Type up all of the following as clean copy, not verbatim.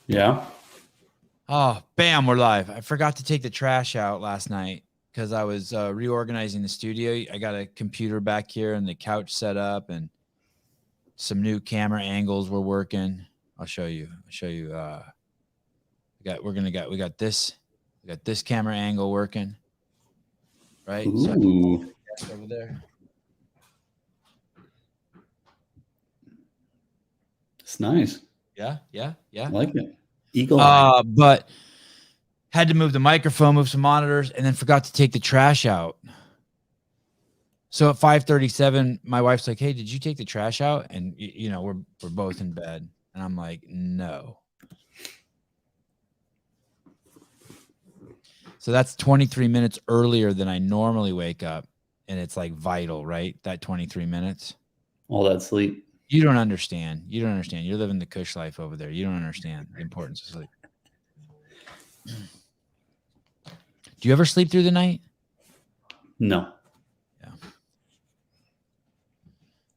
Yeah. Oh, bam, we're live. I forgot to take the trash out last night because I was reorganizing the studio. I got a computer back here and the couch set up and some new camera angles were working. I'll show you. We got this camera angle working. Right? Ooh. So I can desk over there. It's nice. Yeah. I like it. Eagle eye. But had to move the microphone, move some monitors, and then forgot to take the trash out. So at 5:37, my wife's like, "Hey, did you take the trash out?" And we're both in bed, and I'm like, "No." So that's 23 minutes earlier than I normally wake up, and it's like vital, right? That 23 minutes. All that sleep. You don't understand. You're living the cush life over there. You don't understand the importance of sleep. Do you ever sleep through the night? No. Yeah.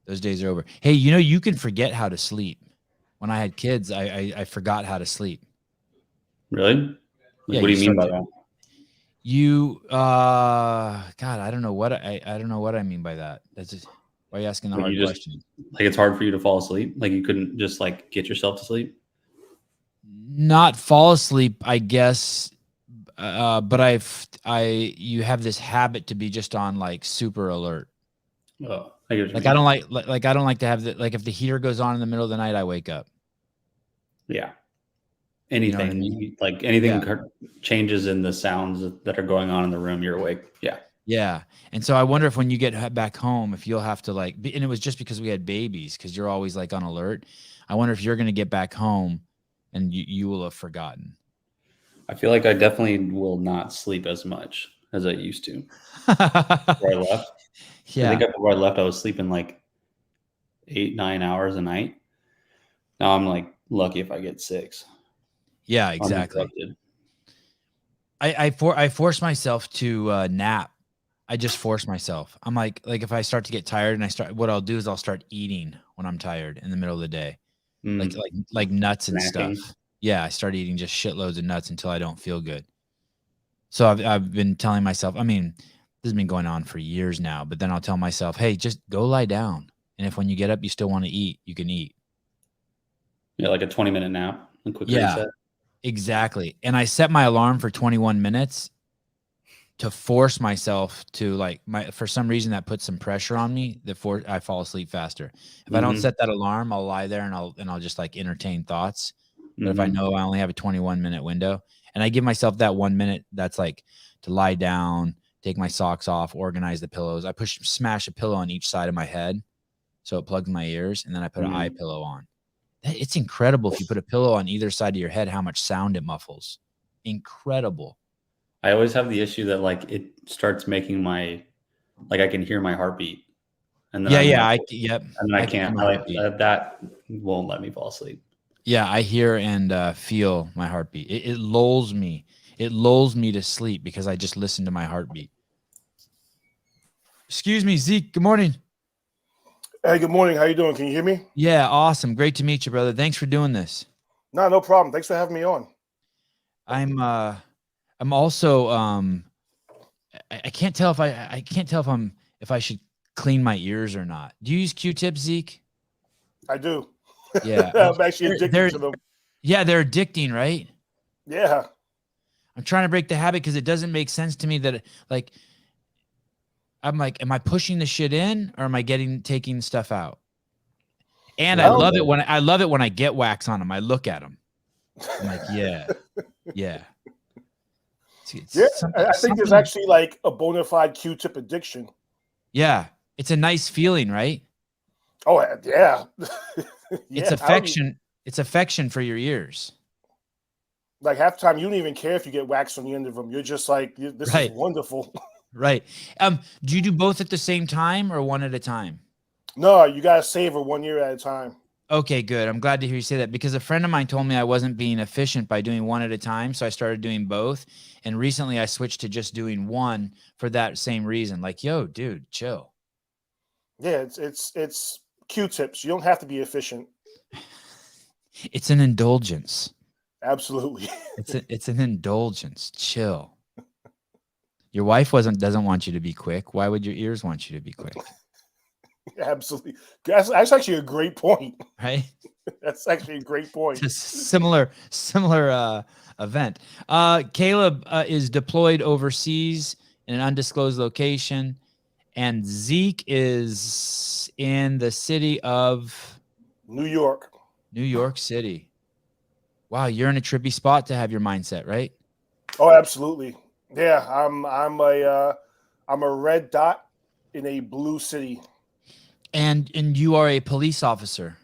Those days are over. Hey, you can forget how to sleep. When I had kids, I forgot how to sleep. Really? Like, Yeah, what do you mean by that? God, I don't know what I mean by that. That's just, why are you asking the hard question? Like it's hard for you to fall asleep? Like you couldn't just like get yourself to sleep? Not fall asleep, I guess. But you have this habit to be just on like super alert. Oh, I get what you mean. I don't like to have like if the heater goes on in the middle of the night, I wake up. Yeah. Anything, you know what I mean? like anything changes in the sounds that are going on in the room, you're awake. Yeah. Yeah. And so I wonder if when you get back home, if you'll have to and it was just because we had babies, because you're always like on alert. I wonder if you're going to get back home and you will have forgotten. I feel like I definitely will not sleep as much as I used to. Before I left. Yeah. I think before I left, I was sleeping like 8-9 hours a night. Now I'm like lucky if I get 6. Yeah, exactly. I force myself to nap. I just force myself. I'm like if I start to get tired and what I'll do is I'll start eating when I'm tired in the middle of the day, like nuts and stuff. Yeah, I start eating just shitloads of nuts until I don't feel good. So I've been telling myself. I mean, this has been going on for years now. But then I'll tell myself, hey, just go lie down, and if when you get up you still want to eat, you can eat. Yeah, like a 20-minute nap and quick reset. Exactly. And I set my alarm for 21 minutes to force myself to for some reason that puts some pressure on me I fall asleep faster. If I don't set that alarm, I'll lie there and I'll just like entertain thoughts. But if I know I only have a 21-minute window and I give myself that 1 minute, that's like to lie down, take my socks off, organize the pillows. I smash a pillow on each side of my head so it plugs my ears, and then I put an eye pillow on. It's incredible if you put a pillow on either side of your head, how much sound it muffles. Incredible. I always have the issue that like it starts making I can hear my heartbeat. And then And I can't, that won't let me fall asleep. Yeah, I hear and feel my heartbeat. It lulls me. It lulls me to sleep because I just listen to my heartbeat. Excuse me, Zeke. Good morning. Hey, good morning. How you doing? Can you hear me? Yeah, awesome. Great to meet you, brother. Thanks for doing this. No problem. Thanks for having me on. I'm also I can't tell if if I should clean my ears or not. Do you use Q-tips, Zeke? I do. Yeah. I'm actually addicted to them. Yeah, they're addicting, right? Yeah. I'm trying to break the habit because it doesn't make sense to me that I'm like, am I pushing the shit in or am I taking stuff out? And I love it when I get wax on them. I look at them. I'm like, yeah. Yeah, I think there's actually like a bona fide Q-tip addiction. Yeah, it's a nice feeling, right? Oh yeah. It's affection. It's affection for your ears. Like half the time, you don't even care if you get wax on the end of them. You're just like, this is wonderful. Right. Do you do both at the same time or one at a time? No, you gotta savor 1 year at a time. Okay, good. I'm glad to hear you say that because a friend of mine told me I wasn't being efficient by doing one at a time. So I started doing both. And recently I switched to just doing one for that same reason. Like, yo, dude, chill. Yeah, it's Q-tips. You don't have to be efficient. It's an indulgence. Absolutely. It's an indulgence. Chill. Your wife doesn't want you to be quick. Why would your ears want you to be quick? Absolutely. That's actually a great point. Right? That's actually a great point. It's a similar event. Caleb is deployed overseas in an undisclosed location, and Zeek is in the city of New York. New York City. Wow, you're in a trippy spot to have your mindset, right? Oh, absolutely. Yeah, I'm a red dot in a blue city. And you are a police officer.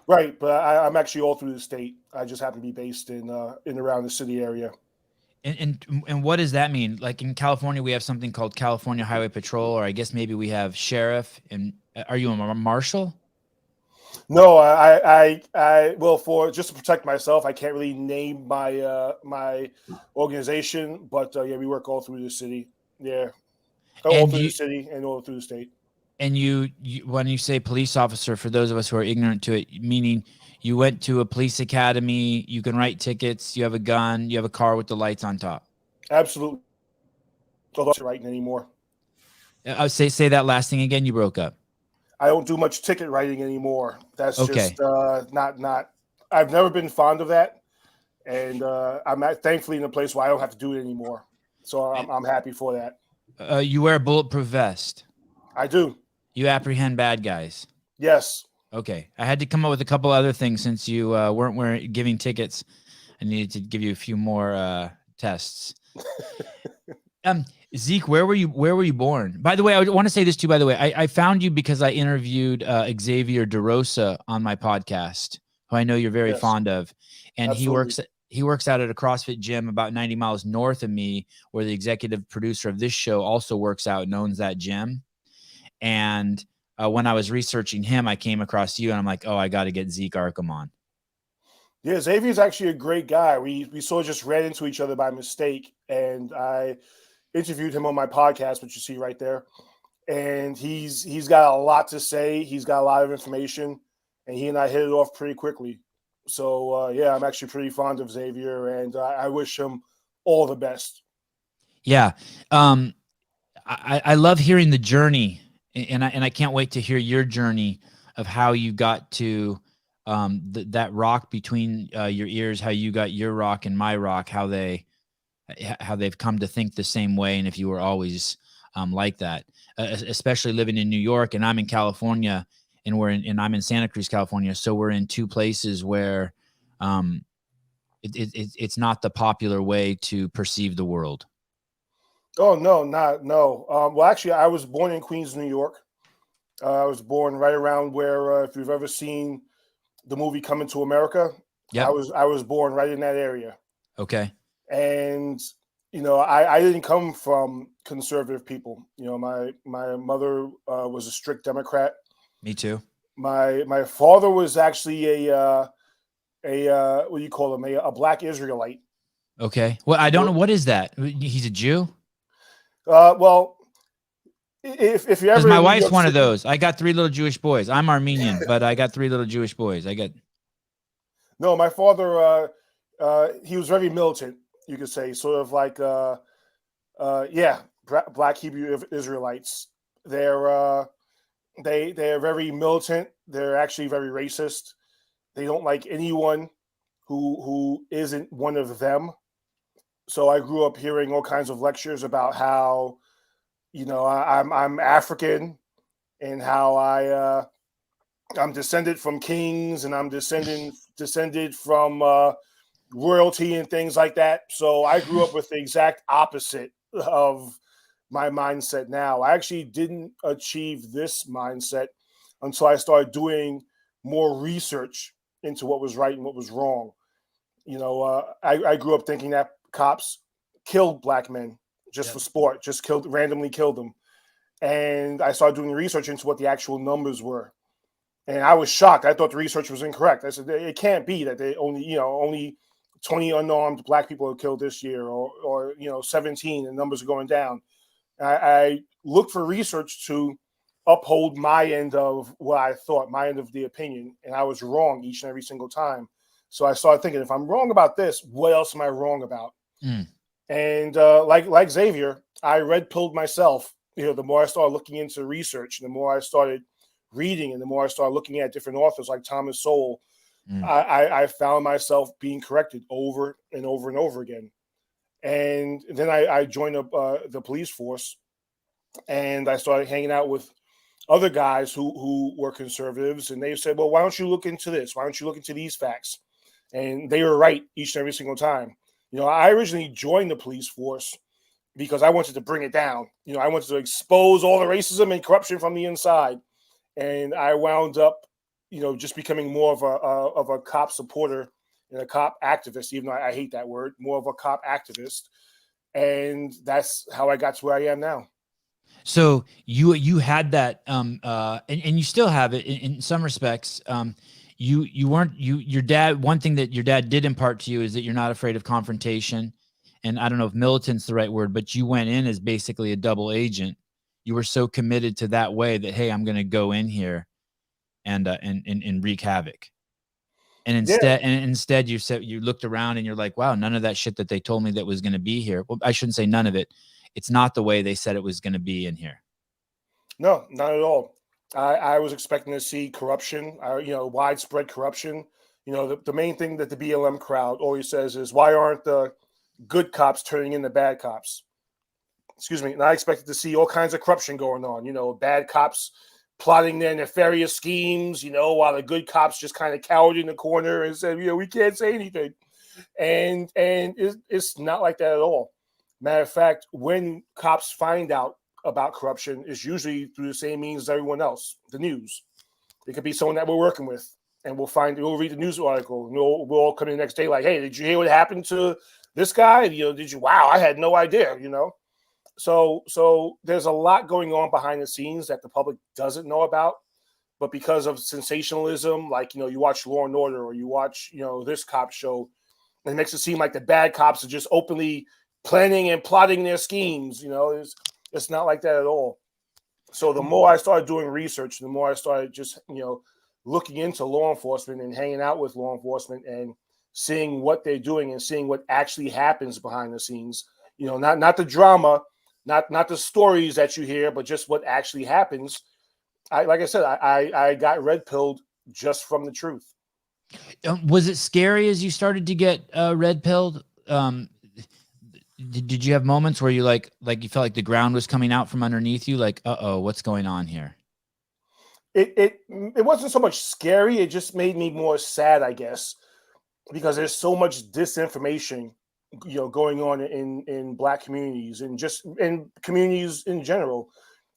Right, but I'm actually all through the state. I just happen to be based in around the city area. And what does that mean? Like in California, we have something called California Highway Patrol, or I guess maybe we have sheriff. And are you a marshal? No, I well, for just to protect myself, I can't really name my my organization, but yeah, we work all through the city. Yeah, all through the city and all through the state. And you, when you say police officer, for those of us who are ignorant to it, meaning you went to a police academy, you can write tickets, you have a gun, you have a car with the lights on top. Absolutely. I'm not writing anymore. Say that last thing again. You broke up. I don't do much ticket writing anymore. That's okay. Just not. I've never been fond of that, and I'm thankfully in a place where I don't have to do it anymore. So I'm happy for that. You wear a bulletproof vest. I do. You apprehend bad guys. Yes. Okay. I had to come up with a couple other things since you weren't giving tickets. I needed to give you a few more tests. Zeek, where were you born? By the way, I want to say this too. By the way, I found you because I interviewed Xavier DeRosa on my podcast, who I know you're very fond of, and Absolutely. he works out at a CrossFit gym about 90 miles north of me, where the executive producer of this show also works out and owns that gym. And when I was researching him, I came across you, and I'm like, oh, I got to get Zeek Arkham on. Yeah, Xavier's actually a great guy. We sort of just ran into each other by mistake, and I interviewed him on my podcast, which you see right there. And he's got a lot to say. He's got a lot of information, and he and I hit it off pretty quickly. So yeah, I'm actually pretty fond of Xavier, and I wish him all the best. Yeah, I love hearing the journey, and I can't wait to hear your journey of how you got to that rock between your ears, how you got your rock and my rock, how they've come to think the same way, and if you were always like that, especially living in New York, and I'm in California, and I'm in Santa Cruz, California, so we're in two places where it's not the popular way to perceive the world. Oh no. Well, actually, I was born in Queens, New York. I was born right around where, if you've ever seen the movie Coming to America, yep. I was born right in that area. Okay. And you know, I didn't come from conservative people. You know, my mother was a strict Democrat. Me too. My father was actually a what do you call him? A black Israelite. Okay. Well, I don't know, what is that? He's a Jew? Well, if you ever, my wife's one of those. I got 3 little Jewish boys. I'm Armenian, but I got 3 little Jewish boys. No, my father, he was very militant, you could say, sort of like, black Hebrew Israelites. They're very militant. They're actually very racist. They don't like anyone who isn't one of them. So I grew up hearing all kinds of lectures about how, you know, I'm African, and how I'm descended from kings, and I'm descended from royalty and things like that. So I grew up with the exact opposite of my mindset now. I actually didn't achieve this mindset until I started doing more research into what was right and what was wrong. You know, I grew up thinking that cops killed black men just for sport, just randomly killed them. And I started doing research into what the actual numbers were. And I was shocked. I thought the research was incorrect. I said, it can't be that they only 20 unarmed black people are killed this year, or 17, and numbers are going down. I looked for research to uphold my end of what I thought, my end of the opinion, and I was wrong each and every single time. So I started thinking, if I'm wrong about this, what else am I wrong about? And like Xavier, I red-pilled myself. The more I started looking into research, and the more I started reading, and the more I started looking at different authors like Thomas Sowell, I found myself being corrected over and over and over again. And then I joined the police force, and I started hanging out with other guys who were conservatives, and they said, well, why don't you look into this? Why don't you look into these facts? And they were right each and every single time. I originally joined the police force because I wanted to bring it down. I wanted to expose all the racism and corruption from the inside. And I wound up, just becoming more of a cop supporter and a cop activist, even though I hate that word, more of a cop activist. And that's how I got to where I am now. So you had that, and you still have it in some respects. Your dad, one thing that your dad did impart to you is that you're not afraid of confrontation. And I don't know if militant's the right word, but you went in as basically a double agent. You were so committed to that way that, hey, I'm going to go in here and wreak havoc. And instead you looked around and you're like, wow, none of that shit that they told me that was going to be here. Well, I shouldn't say none of it. It's not the way they said it was going to be in here. No, not at all. I was expecting to see corruption, widespread corruption. The main thing that the BLM crowd always says is, why aren't the good cops turning into bad cops? Excuse me. And I expected to see all kinds of corruption going on, bad cops plotting their nefarious schemes, while the good cops just kind of cowered in the corner and said, we can't say anything. And it's not like that at all. Matter of fact, when cops find out about corruption, it's usually through the same means as everyone else, the news. It could be someone that we're working with, and we'll read the news article, and we'll all come in the next day like, hey, did you hear what happened to this guy? Wow, I had no idea, So there's a lot going on behind the scenes that the public doesn't know about, but because of sensationalism, like, you watch Law and Order, or you watch, this cop show, and it makes it seem like the bad cops are just openly planning and plotting their schemes. It's not like that at all. So the more I started doing research, the more I started just, looking into law enforcement and hanging out with law enforcement and seeing what they're doing and seeing what actually happens behind the scenes. Not the drama, not the stories that you hear, but just what actually happens. Like I said, I got red-pilled just from the truth. Was it scary as you started to get red-pilled? Did you have moments where you like you felt like the ground was coming out from underneath you? Like, what's going on here? It wasn't so much scary. It just made me more sad, I guess, because there's so much disinformation, going on in Black communities and just in communities in general.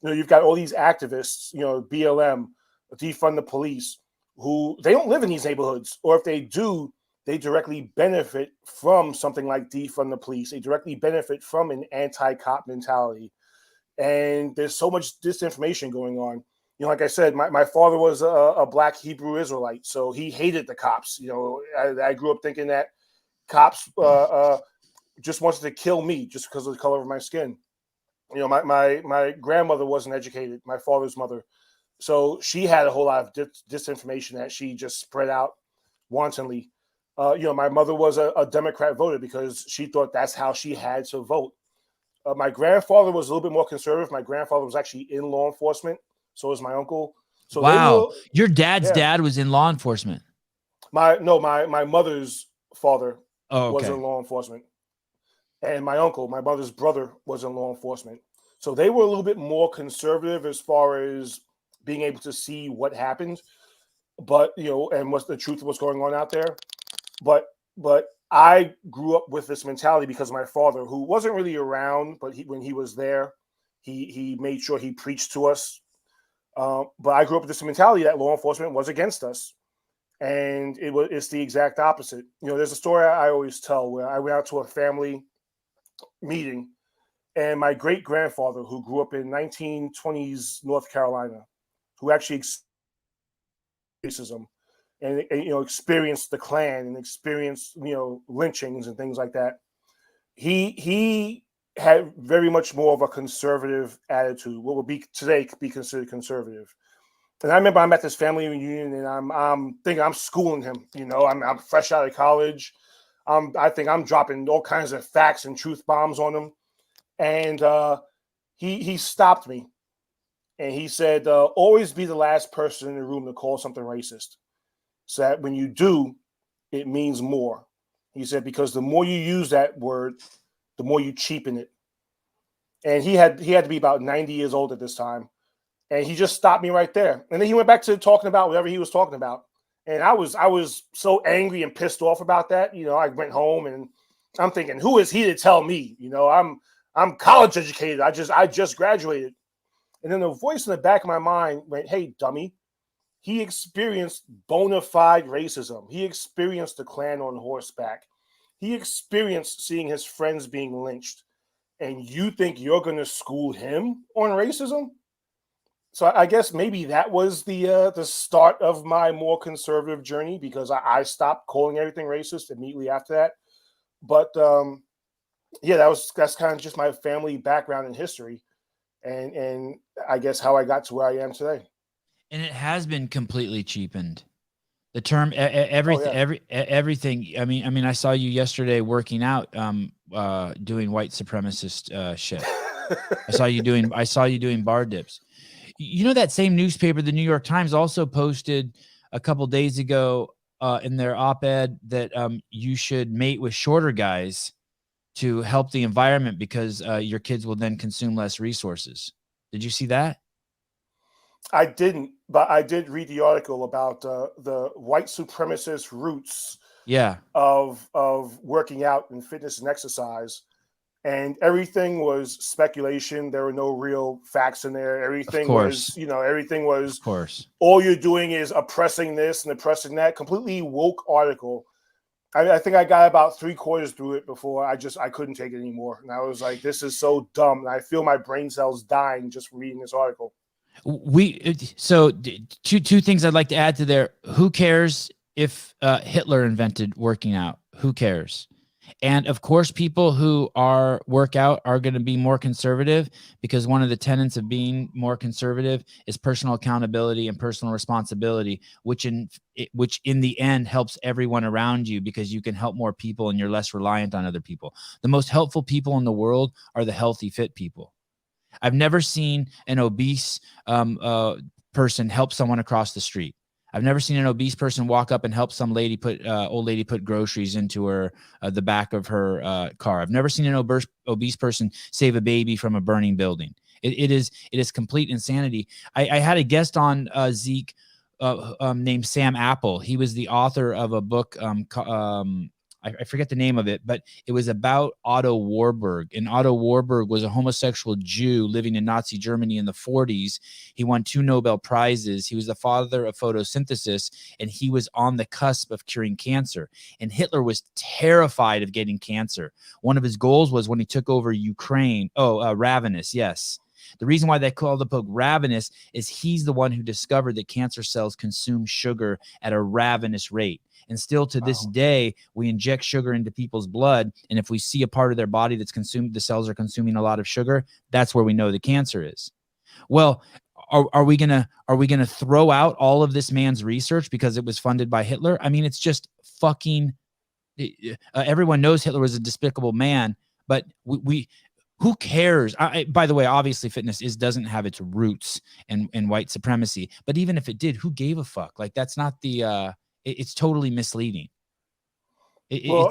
You've got all these activists, BLM, defund the police, who they don't live in these neighborhoods, or if they do, they directly benefit from something like defund the police. They directly benefit from an anti-cop mentality. And there's so much disinformation going on. Like I said, my father was a Black Hebrew Israelite, so he hated the cops. I grew up thinking that cops just wanted to kill me just because of the color of my skin. My grandmother wasn't educated, my father's mother. So she had a whole lot of disinformation that she just spread out wantonly. My mother was a Democrat voter because she thought that's how she had to vote. My grandfather was a little bit more conservative. My grandfather was actually in law enforcement. So was my uncle. So wow, your dad's dad was in law enforcement. My mother's father was in law enforcement, and my uncle, my mother's brother, was in law enforcement. So they were a little bit more conservative as far as being able to see what happened, but and what's the truth of what's going on out there. But I grew up with this mentality because of my father, who wasn't really around, but when he was there, he made sure he preached to us. But I grew up with this mentality that law enforcement was against us, and it's the exact opposite. There's a story I always tell where I went out to a family meeting, and my great grandfather, who grew up in 1920s North Carolina, who actually experienced racism and experienced the Klan and experienced lynchings and things like that. He had very much more of a conservative attitude, what would be today be considered conservative. And I remember I'm at this family reunion, and I'm thinking I'm schooling him. I'm fresh out of college. I think I'm dropping all kinds of facts and truth bombs on him. And he stopped me, and he said, "Always be the last person in the room to call something racist, so that when you do, it means more." He said, because the more you use that word, the more you cheapen it. And he had to be about 90 years old at this time. And he just stopped me right there. And then he went back to talking about whatever he was talking about. And I was so angry and pissed off about that. I went home and I'm thinking, who is he to tell me? I'm college educated. I just graduated. And then the voice in the back of my mind went, "Hey, dummy." He experienced bona fide racism. He experienced the Klan on horseback. He experienced seeing his friends being lynched. And you think you're going to school him on racism? So I guess maybe that was the start of my more conservative journey, because I stopped calling everything racist immediately after that. But yeah, that's kind of just my family background and history, and I guess how I got to where I am today. And it has been completely cheapened. The term everything. I mean, I saw you yesterday working out, doing white supremacist shit. I saw you doing bar dips. That same newspaper, the New York Times, also posted a couple days ago in their op-ed that you should mate with shorter guys to help the environment, because your kids will then consume less resources. Did you see that? I didn't, but I did read the article about the white supremacist roots of working out and fitness and exercise. And everything was speculation. There were no real facts in there. Everything was, of course, all you're doing is oppressing this and oppressing that. Completely woke article. I think I got about 3/4 through it before I couldn't take it anymore. And I was like, this is so dumb. And I feel my brain cells dying just reading this article. So two things I'd like to add to there. Who cares if Hitler invented working out? Who cares? And of course, people who work out are going to be more conservative, because one of the tenets of being more conservative is personal accountability and personal responsibility, which in the end helps everyone around you, because you can help more people and you're less reliant on other people. The most helpful people in the world are the healthy, fit people. I've never seen an obese person help someone across the street. I've never seen an obese person walk up and help some old lady put groceries into the back of her car. I've never seen an obese person save a baby from a burning building. It is complete insanity. I had a guest on Zeek named Sam Apple. He was the author of a book. I forget the name of it, but it was about Otto Warburg. And Otto Warburg was a homosexual Jew living in Nazi Germany in the 40s. He won 2 Nobel Prizes. He was the father of photosynthesis, and he was on the cusp of curing cancer. And Hitler was terrified of getting cancer. One of his goals was, when he took over Ukraine, Ravenous, yes. The reason why they call the book Ravenous is he's the one who discovered that cancer cells consume sugar at a ravenous rate. And still to this day, we inject sugar into people's blood. And if we see a part of their body that's consumed, the cells are consuming a lot of sugar, that's where we know the cancer is. Well, are we gonna throw out all of this man's research because it was funded by Hitler? I mean, it's just fucking. Everyone knows Hitler was a despicable man, but who cares? By the way, obviously, fitness doesn't have its roots in white supremacy. But even if it did, who gave a fuck? Like, that's not the. It's totally misleading. Well,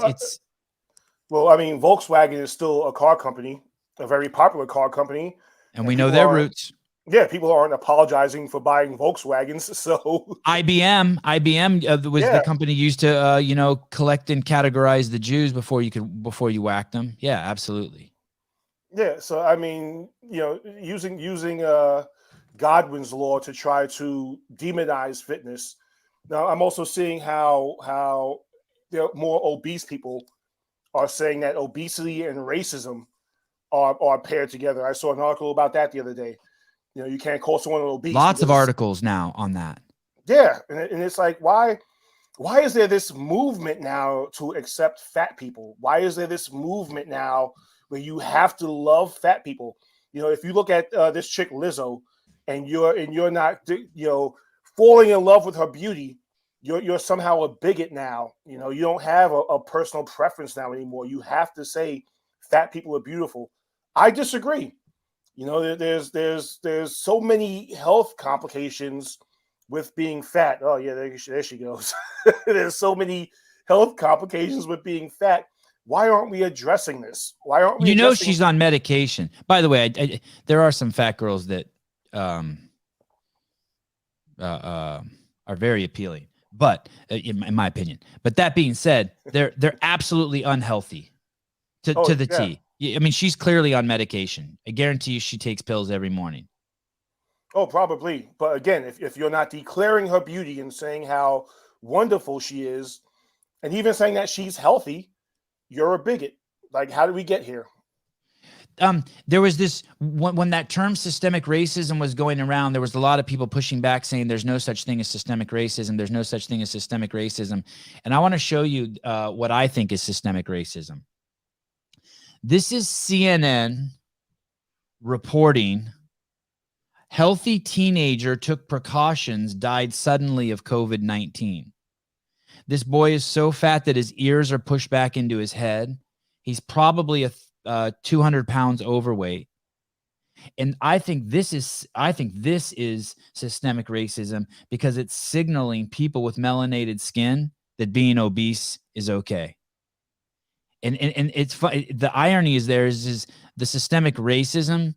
I mean, Volkswagen is still a car company, a very popular car company, and we know their roots. Yeah, people aren't apologizing for buying Volkswagens. So IBM was the company used to collect and categorize the Jews before you whacked them. Yeah, absolutely. Yeah, so I mean, using Godwin's law to try to demonize fitness. Now, I'm also seeing how there are more obese people are saying that obesity and racism are paired together. I saw an article about that the other day. You can't call someone obese. Lots of articles now on that. Yeah, and it's like, why is there this movement now to accept fat people? Why is there this movement now where you have to love fat people? If you look at this chick Lizzo, and you're not, falling in love with her beauty, you're somehow a bigot now. You don't have a personal preference now anymore. You have to say fat people are beautiful. I disagree. There's so many health complications with being fat. Oh yeah, there she goes. There's so many health complications with being fat. Why aren't we addressing this? Why aren't we? She's on medication. By the way, there are some fat girls that are very appealing, but in my opinion. But that being said, they're absolutely unhealthy to the T. I mean, she's clearly on medication. I guarantee you she takes pills every morning. Oh, probably. But again, if you're not declaring her beauty and saying how wonderful she is, and even saying that she's healthy, you're a bigot. Like, how did we get here? There was this, when that term systemic racism was going around, there was a lot of people pushing back saying there's no such thing as systemic racism. There's no such thing as systemic racism. And I want to show you what I think is systemic racism. This is CNN reporting, healthy teenager took precautions, died suddenly of COVID-19. This boy is so fat that his ears are pushed back into his head. He's probably 200 pounds overweight. And I think this is systemic racism because it's signaling people with melanated skin that being obese is okay. And it's fun. The irony is the systemic racism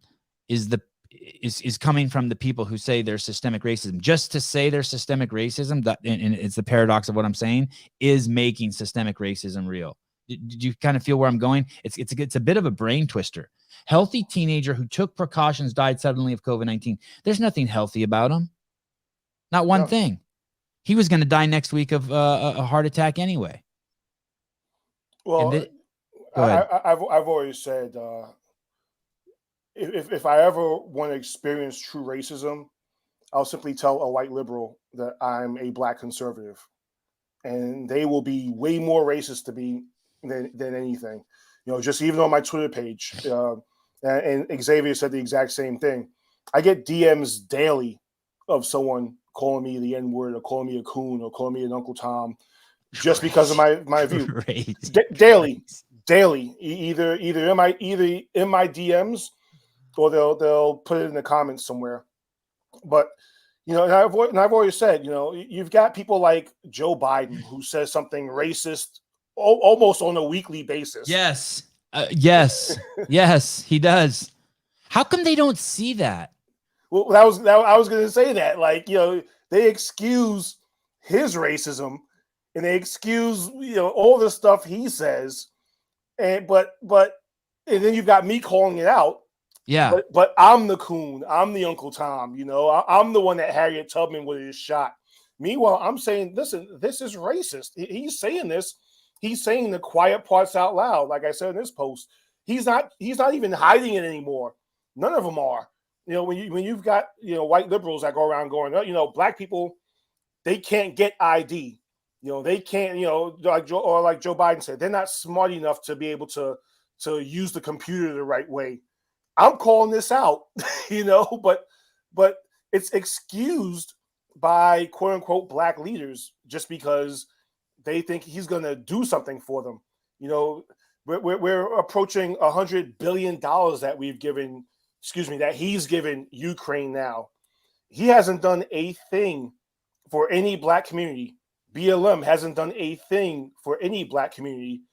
is coming from the people who say there's systemic racism. Just to say there's systemic racism, and it's the paradox of what I'm saying, is making systemic racism real. Did you kind of feel where I'm going? It's a bit of a brain twister. Healthy teenager who took precautions died suddenly of COVID-19. There's nothing healthy about him. Not one thing. He was going to die next week of a heart attack anyway. Well, I've always said, if I ever want to experience true racism, I'll simply tell a white liberal that I'm a black conservative, and they will be way more racist to me than anything. Just even on my Twitter page, and Xavier said the exact same thing. I get DMs daily of someone calling me the N-word or calling me a coon or calling me an Uncle Tom just because of my view. Daily, either in my DMs or they'll put it in the comments somewhere. But and I've always said, you've got people like Joe Biden who says something racist almost on a weekly basis. Yes, yes, he does. How come they don't see that? Well, I was going to say that, they excuse his racism and they excuse all the stuff he says, but then you've got me calling it out. Yeah, but I'm the coon. I'm the Uncle Tom. I'm the one that Harriet Tubman would have shot. Meanwhile, I'm saying, listen, this is racist. He's saying this. He's saying the quiet parts out loud. Like I said in this post, he's not even hiding it anymore. None of them are. When you've got white liberals that go around going, black people, they can't get ID. They can't. Like Joe Biden said, they're not smart enough to be able to use the computer the right way. I'm calling this out, but it's excused by quote unquote black leaders just because they think he's going to do something for them. We're approaching $100 billion that he's given Ukraine now. He hasn't done a thing for any black community. BLM hasn't done a thing for any black community.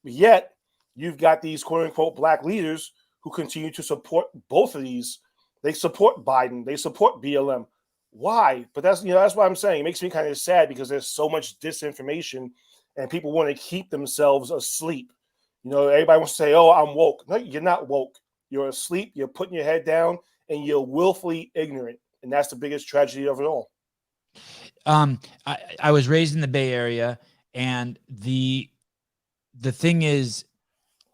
Yet you've got these quote unquote black leaders who continue to support both of these. They support Biden. They support BLM. Why? But that's what I'm saying. It makes me kind of sad because there's so much disinformation and people want to keep themselves asleep. Everybody wants to say, oh, I'm woke. No, you're not woke. You're asleep. You're putting your head down and you're willfully ignorant. And that's the biggest tragedy of it all. I was raised in the Bay Area, and the thing is,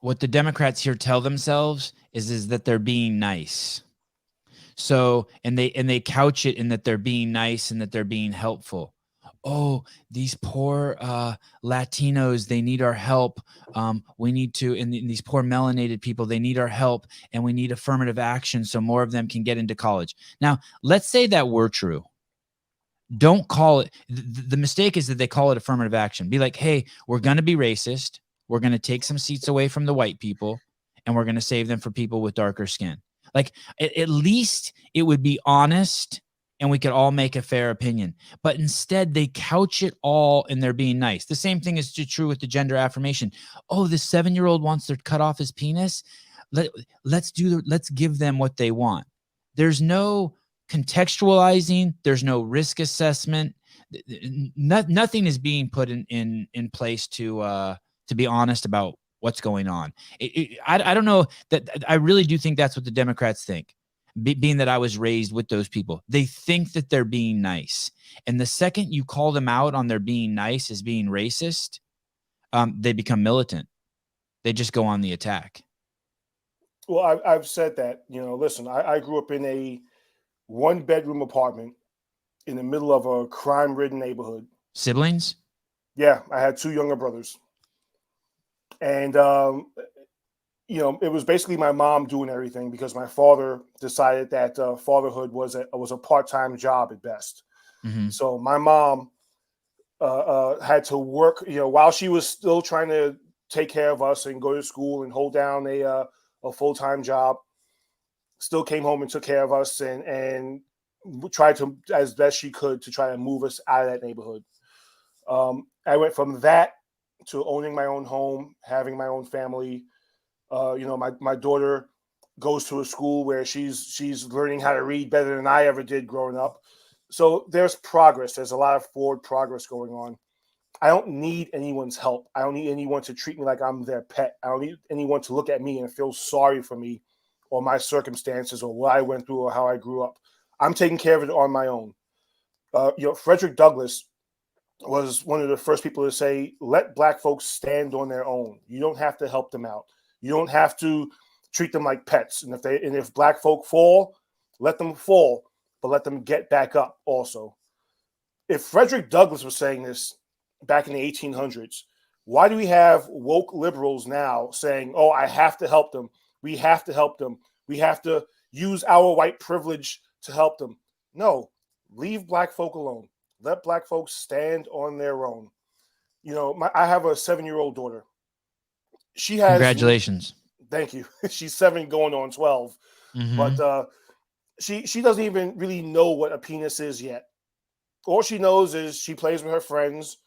what the Democrats here tell themselves is that they're being nice. So, and they couch it in that they're being nice and that they're being helpful. oh, these poor Latinos, they need our help. We need to, and these poor melanated people, they need our help, and we need affirmative action so more of them can get into college. Now, let's say that were true. Don't call it, the mistake is that they call it affirmative action. Be like, hey, we're going to be racist. We're going to take some seats away from the white people, and we're going to save them for people with darker skin. Like, at least it would be honest, and we could all make a fair opinion. But instead, they couch it all in their being nice. The same thing is true with the gender affirmation. Oh, the 7-year-old wants to cut off his penis. Let's give them what they want. There's no contextualizing. There's no risk assessment. Nothing is being put in place to be honest about what's going on. I don't know that I really do think that's what the Democrats think. Being that I was raised with those people, they think that they're being nice. And the second you call them out on their being nice as being racist, they become militant. They just go on the attack. Well, I've said that, listen, I grew up in a 1-bedroom apartment in the middle of a crime-ridden neighborhood. Siblings? Yeah, I had 2 younger brothers. And, it was basically my mom doing everything because my father decided that fatherhood was a part-time job at best. Mm-hmm. So my mom had to work, while she was still trying to take care of us and go to school and hold down a full-time job, still came home and took care of us and tried to, as best she could, to try to move us out of that neighborhood. I went from that to owning my own home, having my own family. My daughter goes to a school where she's learning how to read better than I ever did growing up. So there's progress. There's a lot of forward progress going on. I don't need anyone's help. I don't need anyone to treat me like I'm their pet. I don't need anyone to look at me and feel sorry for me or my circumstances or what I went through or how I grew up. I'm taking care of it on my own. Frederick Douglass was one of the first people to say, let Black folks stand on their own. You don't have to help them out. You don't have to treat them like pets. And if Black folk fall, let them fall, but let them get back up also. If Frederick Douglass was saying this back in the 1800s, why do we have woke liberals now saying, oh, I have to help them. We have to help them. We have to use our white privilege to help them. No, leave Black folk alone. Let Black folks stand on their own. I have a 7-year-old daughter. She has. Congratulations. Thank you. She's 7 going on 12. Mm-hmm. But she doesn't even really know what a penis is yet. All she knows is she plays with her friends.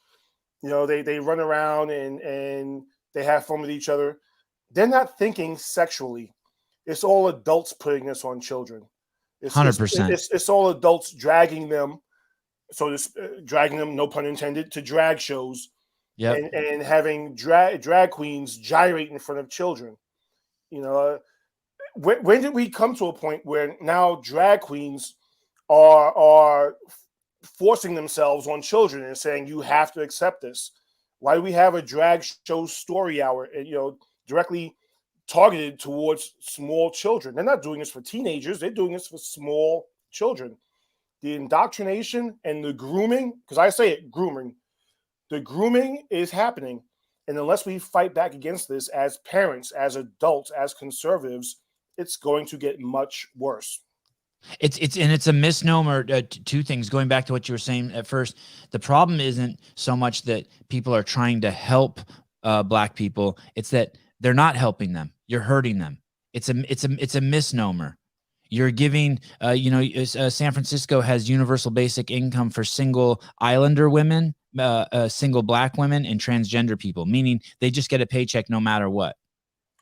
They run around and they have fun with each other. They're not thinking sexually. It's all adults putting this on children. 100%. It's all adults dragging them. So dragging them, no pun intended, to drag shows. Yep. And having drag queens gyrate in front of children. When did we come to a point where now drag queens are forcing themselves on children and saying, you have to accept this? Why do we have a drag show story hour, directly targeted towards small children? They're not doing this for teenagers. They're doing this for small children. The indoctrination and the grooming, because I say it, grooming. The grooming is happening. And unless we fight back against this as parents, as adults, as conservatives, it's going to get much worse. It's a misnomer. 2 things, going back to what you were saying at first. The problem isn't so much that people are trying to help Black people. It's that they're not helping them. You're hurting them. It's a misnomer. You're giving, San Francisco has universal basic income for single islander women, single Black women, and transgender people, meaning they just get a paycheck no matter what.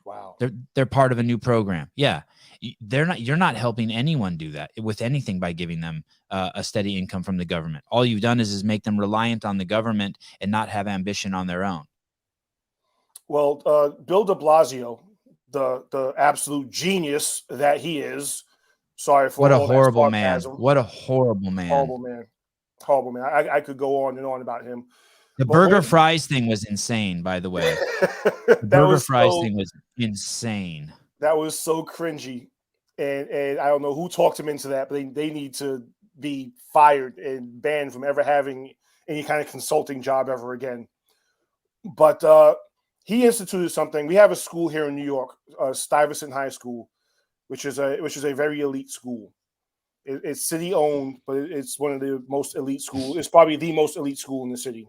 Wow. They're part of a new program. Yeah. You're not helping anyone do that with anything by giving them a steady income from the government. All you've done is make them reliant on the government and not have ambition on their own. Well, Bill de Blasio, the absolute genius that he is. Sorry for what a all horrible that man. What a horrible man. Horrible man. Horrible man. I could go on and on about him. The burger fries thing was insane, by the way. The burger fries thing was insane. That was so cringy. And I don't know who talked him into that, but they need to be fired and banned from ever having any kind of consulting job ever again. But he instituted something. We have a school here in New York, Stuyvesant High School, which is a very elite school. It's city owned, but it's one of the most elite schools. It's probably the most elite school in the city.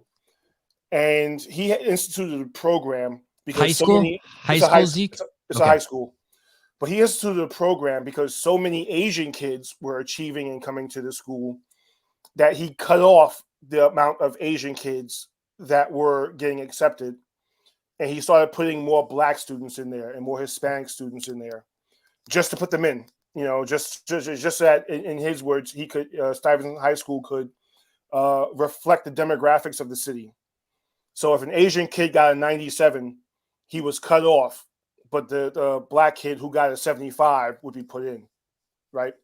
And he instituted a program because high school, Zeke. It's a high school, but he instituted a program because so many Asian kids were achieving and coming to the school that he cut off the amount of Asian kids that were getting accepted, and he started putting more Black students in there and more Hispanic students in there, just to put them in. Just that in his words, he could Stuyvesant High School could reflect the demographics of the city. So if an Asian kid got a 97, he was cut off, but the Black kid who got a 75 would be put in, right?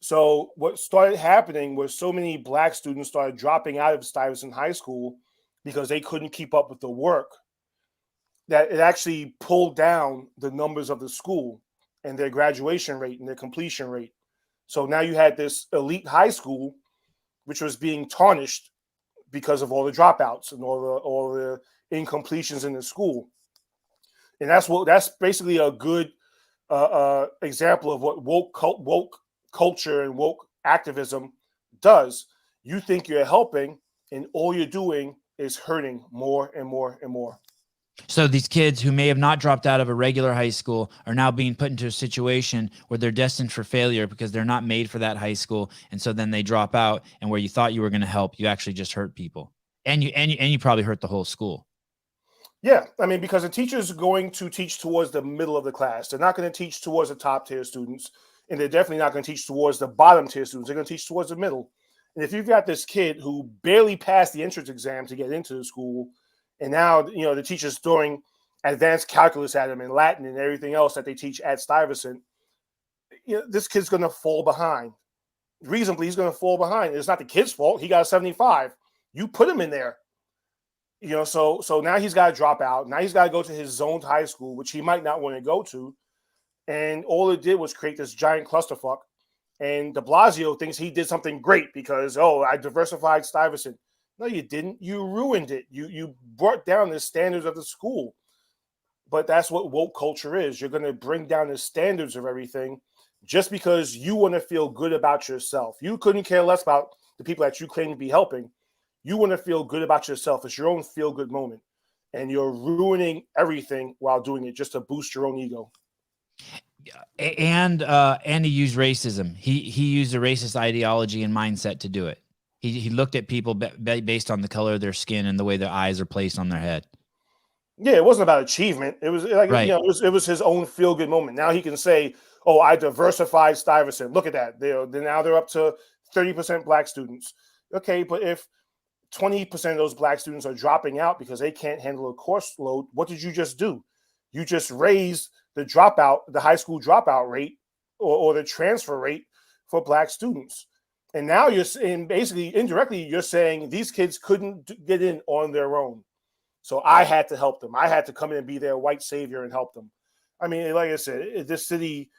So what started happening was so many Black students started dropping out of Stuyvesant High School because they couldn't keep up with the work, that it actually pulled down the numbers of the school and their graduation rate and their completion rate. So now you had this elite high school, which was being tarnished because of all the dropouts and all the incompletions in the school. And that's basically a good example of what woke culture and woke activism does. You think you're helping, and all you're doing is hurting more and more and more. So these kids who may have not dropped out of a regular high school are now being put into a situation where they're destined for failure because they're not made for that high school. And so then they drop out, and where you thought you were going to help, you actually just hurt people. And you probably hurt the whole school. Yeah. I mean, because the teacher's going to teach towards the middle of the class. They're not going to teach towards the top tier students. And they're definitely not going to teach towards the bottom tier students. They're going to teach towards the middle. And if you've got this kid who barely passed the entrance exam to get into the school, and now, the teacher's throwing advanced calculus at him and Latin and everything else that they teach at Stuyvesant, this kid's going to fall behind. Reasonably, he's going to fall behind. It's not the kid's fault. He got a 75. You put him in there. So now he's got to drop out. Now he's got to go to his zoned high school, which he might not want to go to. And all it did was create this giant clusterfuck. And de Blasio thinks he did something great because, I diversified Stuyvesant. No, you didn't. You ruined it. You brought down the standards of the school. But that's what woke culture is. You're going to bring down the standards of everything just because you want to feel good about yourself. You couldn't care less about the people that you claim to be helping. You want to feel good about yourself. It's your own feel-good moment. And you're ruining everything while doing it just to boost your own ego. And he used racism. He used a racist ideology and mindset to do it. He looked at people based on the color of their skin and the way their eyes are placed on their head. Yeah, it wasn't about achievement. It was like, right. It was his own feel-good moment. Now he can say, "Oh, I diversified Stuyvesant. Look at that. Now they're up to 30% Black students." Okay, but if 20% of those Black students are dropping out because they can't handle a course load, what did you just do? You just raised the high school dropout rate or the transfer rate for Black students. And now you're saying, basically, indirectly, you're saying these kids couldn't get in on their own. So I had to help them. I had to come in and be their white savior and help them. I mean, like I said, this city,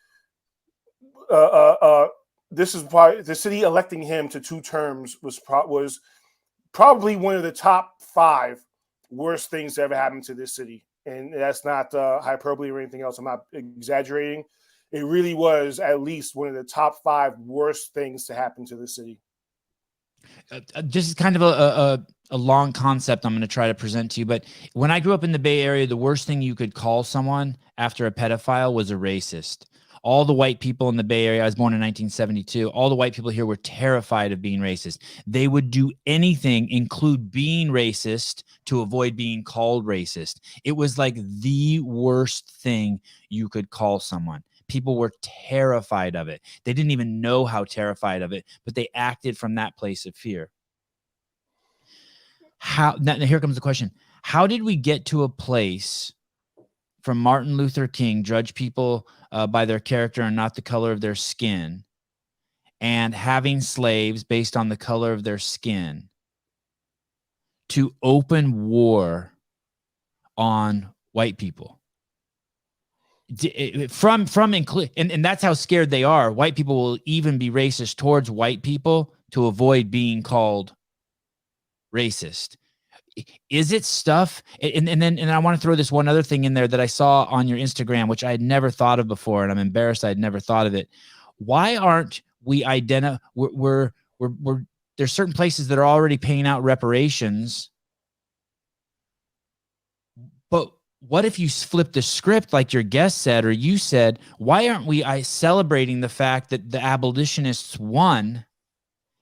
this is probably the city electing him to 2 terms was probably one of the top 5 worst things that ever happened to this city. And that's not hyperbole or anything else. I'm not exaggerating. It really was at least one of the top 5 worst things to happen to the city. This is kind of a long concept I'm going to try to present to you. But when I grew up in the Bay Area, the worst thing you could call someone after a pedophile was a racist. All the white people in the Bay Area, I was born in 1972, all the white people here were terrified of being racist. They would do anything, include being racist, to avoid being called racist. It was like the worst thing you could call someone. People were terrified of it. They didn't even know how terrified of it, but they acted from that place of fear. Now here comes the question. How did we get to a place from Martin Luther King, judge people by their character and not the color of their skin, and having slaves based on the color of their skin, to open war on white people? And that's how scared they are. White people will even be racist towards white people to avoid being called racist. Is it stuff? And I want to throw this one other thing in there that I saw on your Instagram, which I had never thought of before, and I'm embarrassed I had never thought of it. Why aren't we we're there's certain places that are already paying out reparations, but what if you flip the script like your guest said, or you said, why aren't we celebrating the fact that the abolitionists won?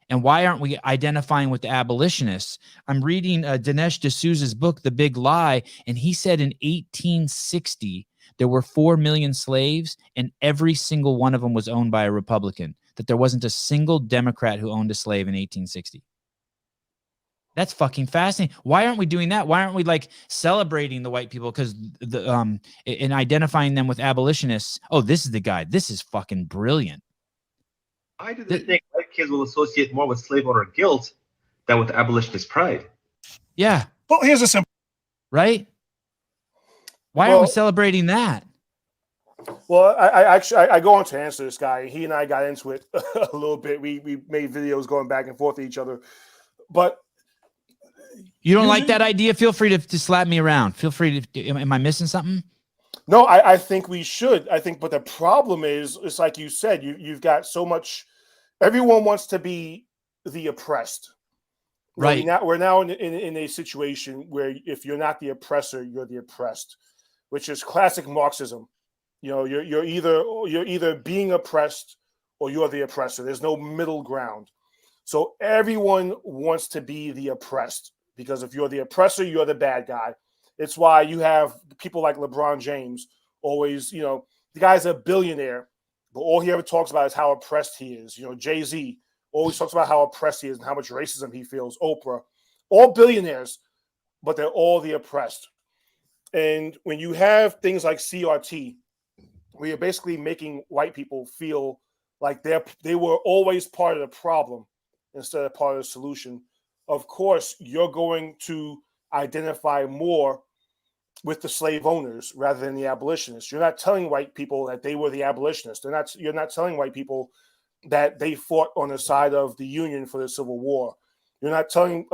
And why aren't we identifying with the abolitionists? I'm reading Dinesh D'Souza's book, The Big Lie, and he said in 1860, there were 4 million slaves, and every single one of them was owned by a Republican, that there wasn't a single Democrat who owned a slave in 1860. That's fucking fascinating. Why aren't we doing that? Why aren't we like celebrating the white people? Because in identifying them with abolitionists, oh, this is the guy. This is fucking brilliant. I do think white kids will associate more with slave owner guilt than with abolitionist pride. Yeah. Well, here's a simple. Right? Why aren't we celebrating that? Well, I go on to answer this guy. He and I got into it a little bit. We made videos going back and forth to each other. But you don't like that idea? Feel free to slap me around. Feel free to. Am I missing something? No, I think we should. I think, but the problem is, it's like you said, you've got so much. Everyone wants to be the oppressed. Right. We're now in a situation where if you're not the oppressor, you're the oppressed, which is classic Marxism. You know, you're either being oppressed or you're the oppressor. There's no middle ground. So everyone wants to be the oppressed, because if you're the oppressor, you're the bad guy. It's why you have people like LeBron James always, you know, the guy's a billionaire, but all he ever talks about is how oppressed he is. You know, Jay-Z always talks about how oppressed he is and how much racism he feels. Oprah, all billionaires, but they're all the oppressed. And when you have things like CRT, where you're basically making white people feel like they were always part of the problem instead of part of the solution, of course, you're going to identify more with the slave owners rather than the abolitionists. You're not telling white people that they were the abolitionists. You're not telling white people that they fought on the side of the Union for the Civil War. You're not telling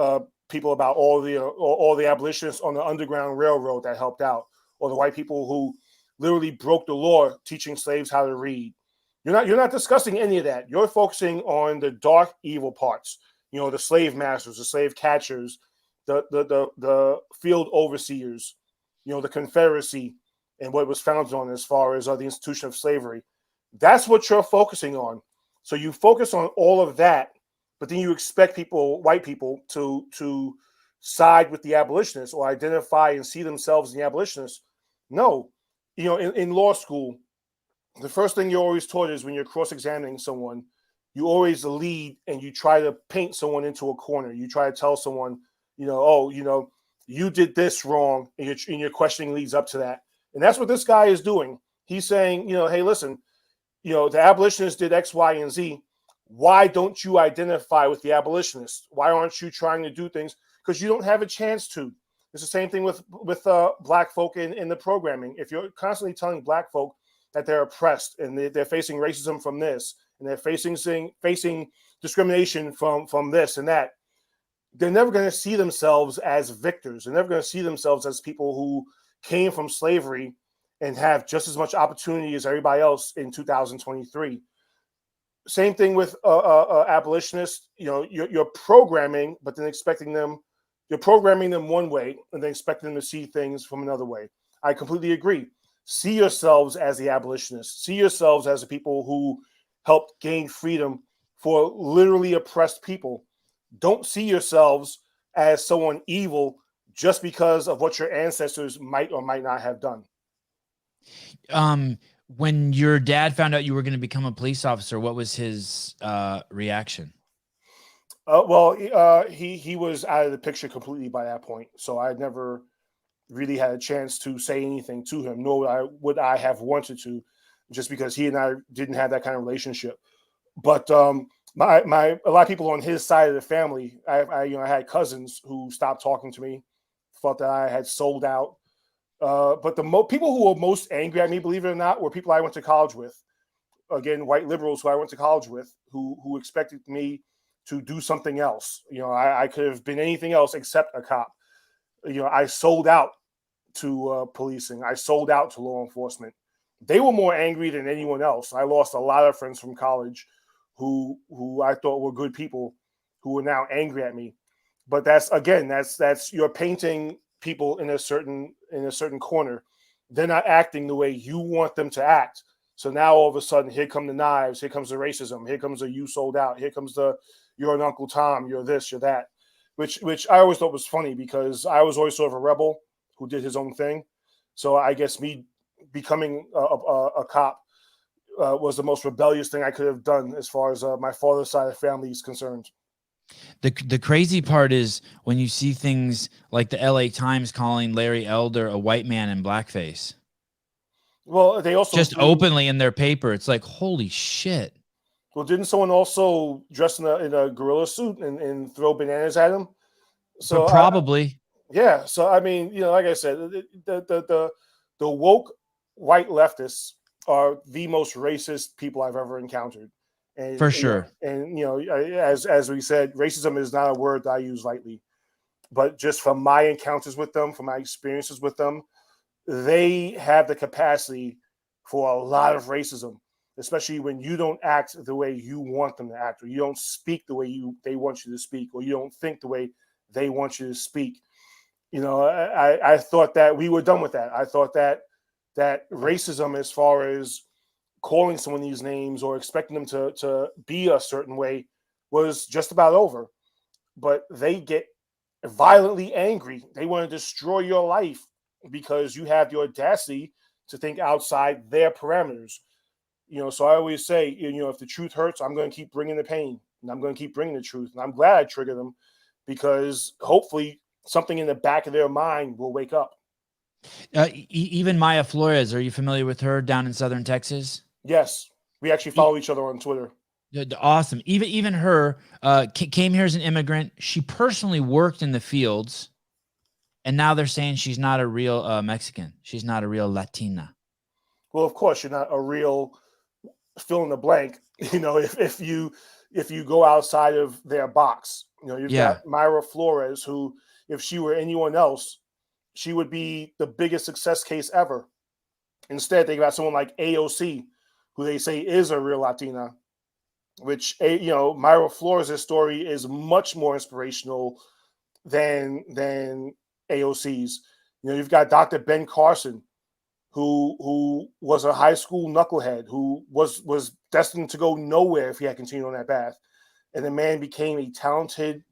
people about all the abolitionists on the Underground Railroad that helped out, or the white people who literally broke the law teaching slaves how to read. You're not discussing any of that. You're focusing on the dark, evil parts. You know, the slave masters, the slave catchers, the field overseers, you know, the Confederacy and what was founded on as far as the institution of slavery. That's what you're focusing on. So you focus on all of that, but then you expect white people, to side with the abolitionists or identify and see themselves in the abolitionists. No, you know, in law school, the first thing you're always taught is when you're cross-examining someone, you always lead and you try to paint someone into a corner. You try to tell someone, you know, oh, you know, you did this wrong, and your questioning leads up to that. And that's what this guy is doing. He's saying, you know, hey, listen, you know, the abolitionists did X, Y, and Z. Why don't you identify with the abolitionists? Why aren't you trying to do things? Because you don't have a chance to. It's the same thing with black folk in the programming. If you're constantly telling black folk that they're oppressed and they're facing racism from this, and they're facing discrimination from this and that, they're never going to see themselves as victors. They're never going to see themselves as people who came from slavery and have just as much opportunity as everybody else in 2023. Same thing with abolitionists. You know, you're programming, but then you're programming them one way and then expecting them to see things from another way. I completely agree. See yourselves as the abolitionists. See yourselves as the people who helped gain freedom for literally oppressed people. Don't see yourselves as someone evil just because of what your ancestors might or might not have done. When your dad found out you were going to become a police officer, what was his reaction? He was out of the picture completely by that point. So I never really had a chance to say anything to him, nor would I have wanted to, just because he and I didn't have that kind of relationship. But a lot of people on his side of the family, I had cousins who stopped talking to me, felt that I had sold out. But the people who were most angry at me, believe it or not, were people I went to college with. Again, white liberals who I went to college with, who expected me to do something else. I could have been anything else except a cop. I sold out to policing. I sold out to law enforcement. They were more angry than anyone else. I lost a lot of friends from college who I thought were good people who are now angry at me. But that's you're painting people in a certain corner. They're not acting the way you want them to act. So now all of a sudden, here come the knives, here comes the racism, here comes the you sold out, here comes the you're an Uncle Tom, you're this, you're that, which I always thought was funny because I was always sort of a rebel who did his own thing. So I guess me becoming a cop was the most rebellious thing I could have done as far as my father's side of the family is concerned. The crazy part is when you see things like the LA Times calling Larry Elder a white man in blackface. Well, they also just openly in their paper. It's like, holy shit. Well, didn't someone also dress in a gorilla suit and throw bananas at him? So but probably. Yeah. So I mean, like I said, the woke white leftists are the most racist people I've ever encountered. And, for sure. As we said, racism is not a word that I use lightly, but just from my encounters with them, from my experiences with them, they have the capacity for a lot of racism, especially when you don't act the way you want them to act, or you don't speak the way they want you to speak, or you don't think the way they want you to speak. I thought that we were done with that. I thought that racism, as far as calling someone these names or expecting them to be a certain way, was just about over. But they get violently angry. They want to destroy your life because you have the audacity to think outside their parameters. So I always say, if the truth hurts, I'm going to keep bringing the pain, and I'm going to keep bringing the truth. And I'm glad I triggered them because hopefully something in the back of their mind will wake up. Even Maya Flores, are you familiar with her down in Southern Texas? Yes, we actually follow each other on Twitter. Awesome. Even her came here as an immigrant. She personally worked in the fields, and now they're saying she's not a real Mexican. She's not a real Latina. Well, of course, you're not a real fill in the blank. If you go outside of their box, you've got Myra Flores, who, if she were anyone else, she would be the biggest success case ever. Instead, think about someone like AOC, who they say is a real Latina, which, Myra Flores' story is much more inspirational than AOC's. You've got Dr. Ben Carson, who was a high school knucklehead, who was destined to go nowhere if he had continued on that path. And the man became a talented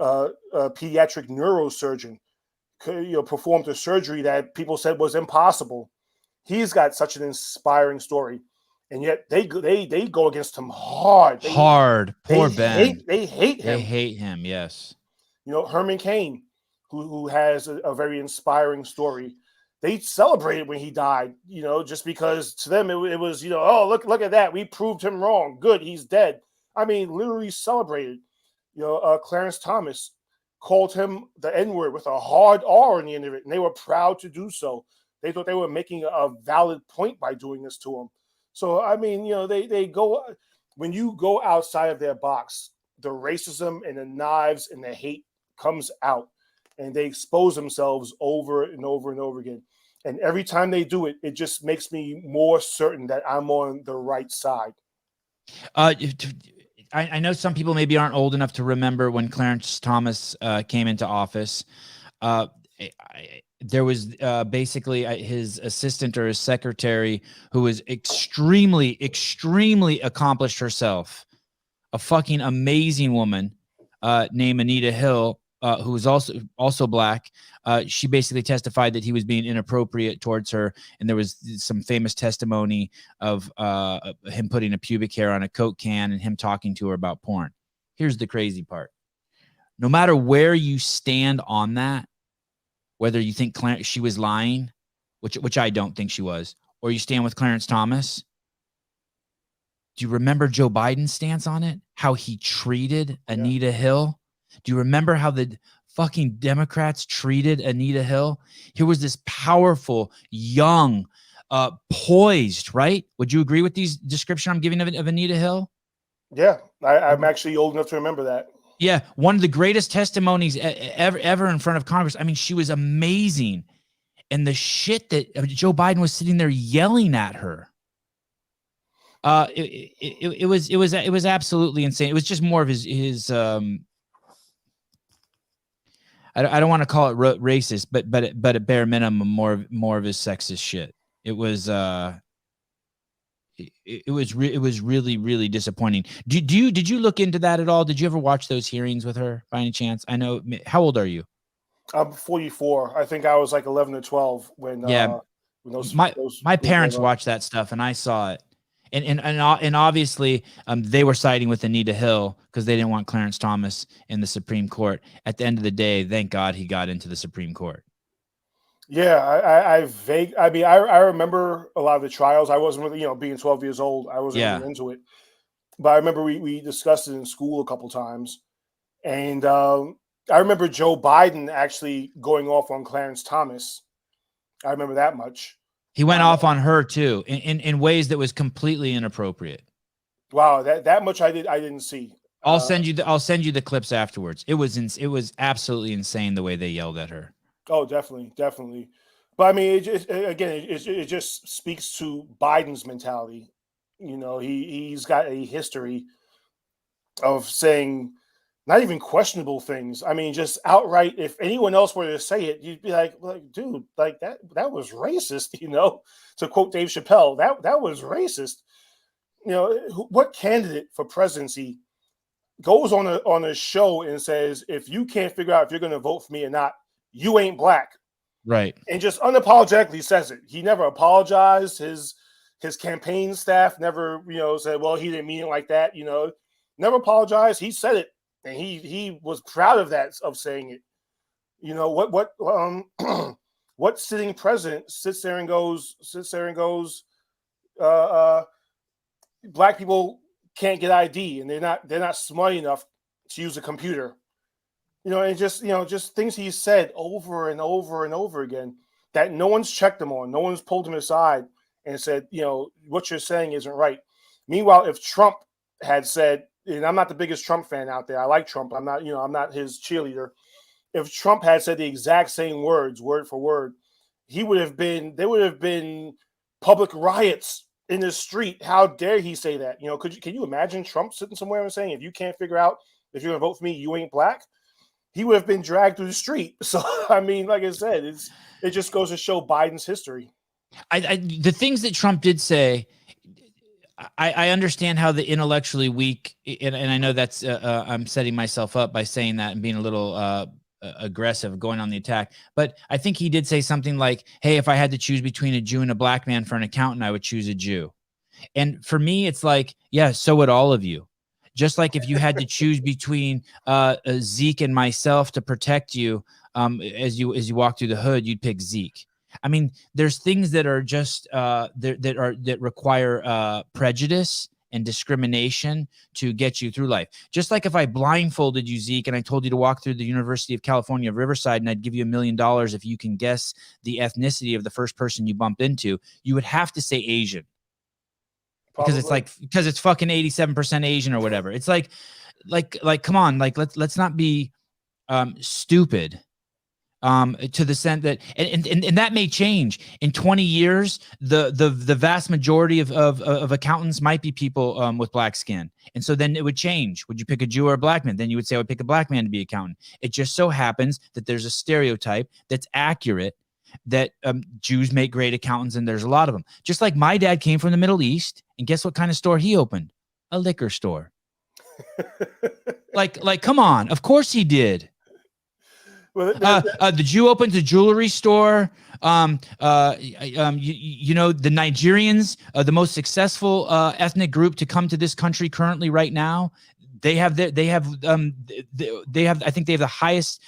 pediatric neurosurgeon, performed a surgery that people said was impossible. He's got such an inspiring story. And yet they go against him hard. Poor Ben. They hate him. They hate him, yes. Herman Cain, who has a very inspiring story. They celebrated when he died, just because to them it was, oh, look at that. We proved him wrong. Good, he's dead. I mean, literally celebrated. Clarence Thomas called him the N-word with a hard R on the end of it, and they were proud to do so. They thought they were making a valid point by doing this to him. So, I mean, they go, when you go outside of their box, the racism and the knives and the hate comes out, and they expose themselves over and over and over again. And every time they do it, it just makes me more certain that I'm on the right side. I know some people maybe aren't old enough to remember when Clarence Thomas came into office. There was basically his assistant or his secretary who was extremely, extremely accomplished herself, a fucking amazing woman named Anita Hill, who was also black. She basically testified that he was being inappropriate towards her, and there was some famous testimony of him putting a pubic hair on a Coke can and him talking to her about porn. Here's the crazy part. No matter where you stand on that, whether you think she was lying, which I don't think she was, or you stand with Clarence Thomas, do you remember Joe Biden's stance on it? How he treated Anita Hill? Do you remember how the fucking Democrats treated Anita Hill? Here was this powerful, young, poised, right? Would you agree with these description I'm giving of Anita Hill? Yeah, I'm actually old enough to remember that. Yeah, one of the greatest testimonies ever in front of Congress. I mean, she was amazing. And the shit that Joe Biden was sitting there yelling at her. It was absolutely insane. It was just more of his I don't want to call it racist, but at bare minimum, more of his sexist shit. It was it was really, really disappointing. Did you look into that at all? Did you ever watch those hearings with her by any chance? I know. How old are you? I'm 44. I think I was like 11 or 12 when my parents watched that stuff and I saw it. And obviously they were siding with Anita Hill because they didn't want Clarence Thomas in the Supreme Court. At the end of the day, thank God he got into the Supreme Court. Yeah, I remember a lot of the trials. I wasn't really, being 12 years old, I wasn't really into it. But I remember we discussed it in school a couple times. And I remember Joe Biden actually going off on Clarence Thomas. I remember that much. He went off on her too, in ways that was completely inappropriate. Wow, that much I didn't see. I'll send you the clips afterwards. It was absolutely insane the way they yelled at her. Oh, definitely. But I mean, it just speaks to Biden's mentality. He's got a history of saying not even questionable things. I mean, just outright, if anyone else were to say it, you'd be like dude, like that was racist, to quote Dave Chappelle, that was racist. What candidate for presidency goes on a show and says, if you can't figure out if you're going to vote for me or not, you ain't black. Right. And just unapologetically says it. He never apologized. His campaign staff never, said, well, he didn't mean it like that, never apologized. He said it. And he was proud of that, of saying it. What sitting president sits there and goes, black people can't get ID and they're not smart enough to use a computer. And just things he said over and over and over again that no one's checked him on. No one's pulled him aside and said, what you're saying isn't right. Meanwhile, if Trump had said, and I'm not the biggest Trump fan out there. I like Trump. I'm not his cheerleader. If Trump had said the exact same words, word for word, there would have been public riots in the street. How dare he say that? Can you imagine Trump sitting somewhere and saying, if you can't figure out if you're going to vote for me, you ain't black? He would have been dragged through the street. So, I mean, like I said, it just goes to show Biden's history. The things that Trump did say, I understand how the intellectually weak, and I know that's I'm setting myself up by saying that and being a little aggressive, going on the attack. But I think he did say something like, hey, if I had to choose between a Jew and a black man for an accountant, I would choose a Jew. And for me, it's like, yeah, so would all of you. Just like if you had to choose between Zeek and myself to protect you as you walk through the hood, you'd pick Zeek. I mean, there's things that are just that require prejudice and discrimination to get you through life. Just like if I blindfolded you, Zeek, and I told you to walk through the University of California, Riverside, and I'd give you $1 million if you can guess the ethnicity of the first person you bump into, you would have to say Asian. Probably. Because it's fucking 87% Asian or whatever. It's like, come on, like let's not be stupid. To the sense that, and that may change in 20 years. The vast majority of accountants might be people with black skin, and so then it would change. Would you pick a Jew or a black man? Then you would say I would pick a black man to be accountant. It just so happens that there's a stereotype that's accurate that Jews make great accountants, and there's a lot of them. Just like my dad came from the Middle East, and guess what kind of store he opened? A liquor store. like, come on, of course he did. Well, the Jew opens a jewelry store. The Nigerians, the most successful ethnic group to come to this country currently right now. I think they have the highest.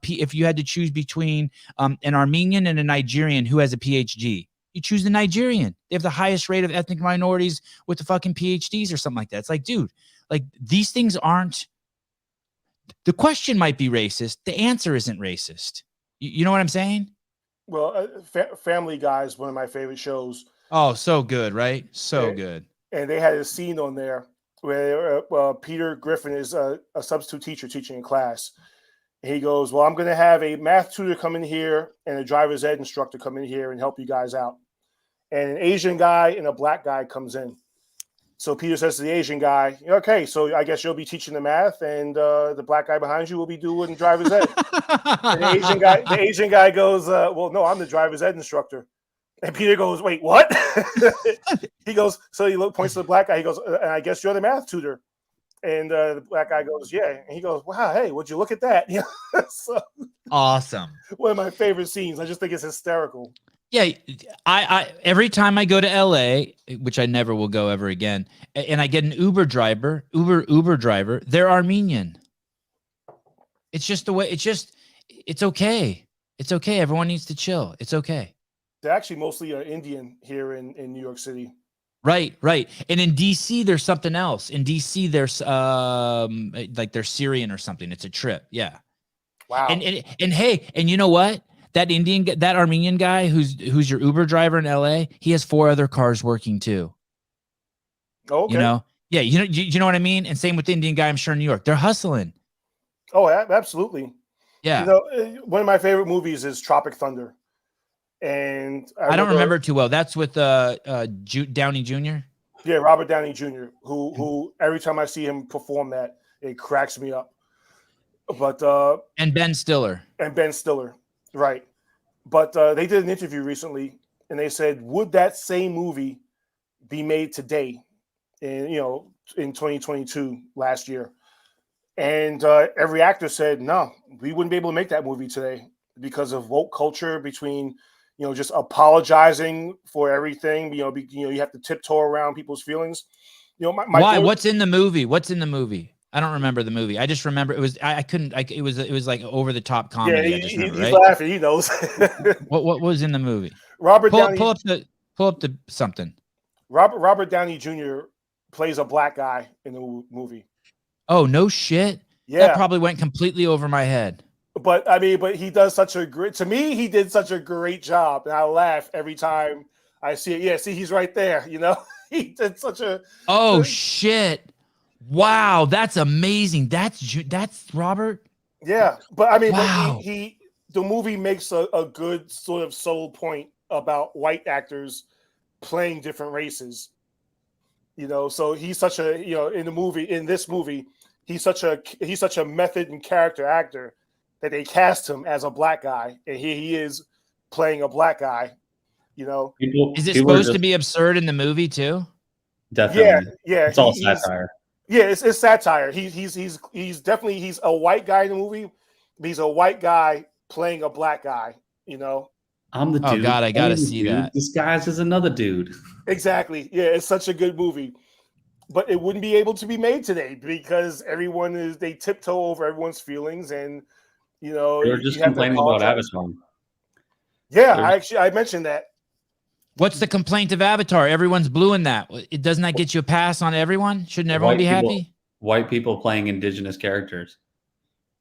If you had to choose between an Armenian and a Nigerian who has a PhD, you choose the Nigerian. They have the highest rate of ethnic minorities with the fucking PhDs or something like that. It's like, dude, like these things aren't. The question might be racist. The answer isn't racist. You know what I'm saying? Well, Family Guy is one of my favorite shows. Oh, so good, right? So good. And they had a scene on there where Peter Griffin is a substitute teacher teaching in class. And he goes, well, I'm going to have a math tutor come in here and a driver's ed instructor come in here and help you guys out. And an Asian guy and a black guy comes in. So Peter says to the Asian guy, okay, so I guess you'll be teaching the math and the black guy behind you will be doing driver's ed. And the Asian guy goes, well, no, I'm the driver's ed instructor. And Peter goes, wait, what? He goes, so he points to the black guy. He goes, and I guess you're the math tutor. And the black guy goes, yeah. And he goes, wow, hey, would you look at that? So, awesome. One of my favorite scenes. I just think it's hysterical. Yeah, I every time I go to LA, which I never will go ever again, and I get an Uber driver, they're Armenian. It's just the way. It's okay. It's okay. Everyone needs to chill. It's okay. They're actually mostly Indian here in New York City. Right. And in DC, there's something else. In DC, there's like they're Syrian or something. It's a trip. Yeah. Wow. And hey, and you know what? That Armenian guy who's your Uber driver in LA, he has 4 other cars working too. Okay. You know? Yeah, you know what I mean? And same with the Indian guy, I'm sure in New York. They're hustling. Oh, absolutely. Yeah. You know, one of my favorite movies is Tropic Thunder. And I don't remember it too well. That's with Downey Jr. Yeah, Robert Downey Jr., who every time I see him perform that, it cracks me up. But and Ben Stiller. Right. But they did an interview recently and they said, would that same movie be made today in 2022 last year? And every actor said, no, we wouldn't be able to make that movie today because of woke culture, between, just apologizing for everything. You have to tiptoe around people's feelings. Why? What's in the movie? I don't remember the movie. I just remember it was. It was like over the top comedy. Yeah, he's right? Laughing. He knows. What was in the movie? Downey, pull up the something. Robert Downey Jr. plays a black guy in the movie. Oh no shit! Yeah, that probably went completely over my head. But he does such a great. To me, he did such a great job, and I laugh every time I see it. Yeah, see, he's right there. He did such a. Oh shit! Wow, that's amazing. That's Robert. Yeah, but wow. but the movie makes a good sort of subtle point about white actors playing different races. So he's such a in this movie he's such a method and character actor that they cast him as a black guy, and here he is playing a black guy. Is it supposed to be absurd in the movie too? Definitely. Yeah. It's all satire. Yeah, it's satire. He's definitely a white guy in the movie. But he's a white guy playing a black guy. I'm the dude. Oh God, I gotta see that. Disguised as another dude. Exactly. Yeah, it's such a good movie. But it wouldn't be able to be made today because they tiptoe over everyone's feelings, and they were just complaining about Avatar. Yeah, I mentioned that. What's the complaint of Avatar? Everyone's blue in that. Doesn't that get you a pass on everyone? Shouldn't everyone be happy? White people playing indigenous characters.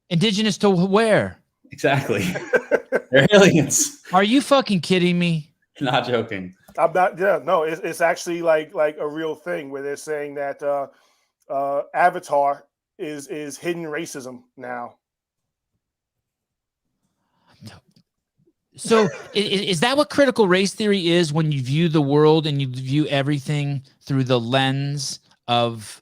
Indigenous to where? Exactly. They're aliens. Are you fucking kidding me? Not joking. I'm not. Yeah, no. It's actually like a real thing where they're saying that Avatar is hidden racism now. So is that what critical race theory is, when you view the world and you view everything through the lens of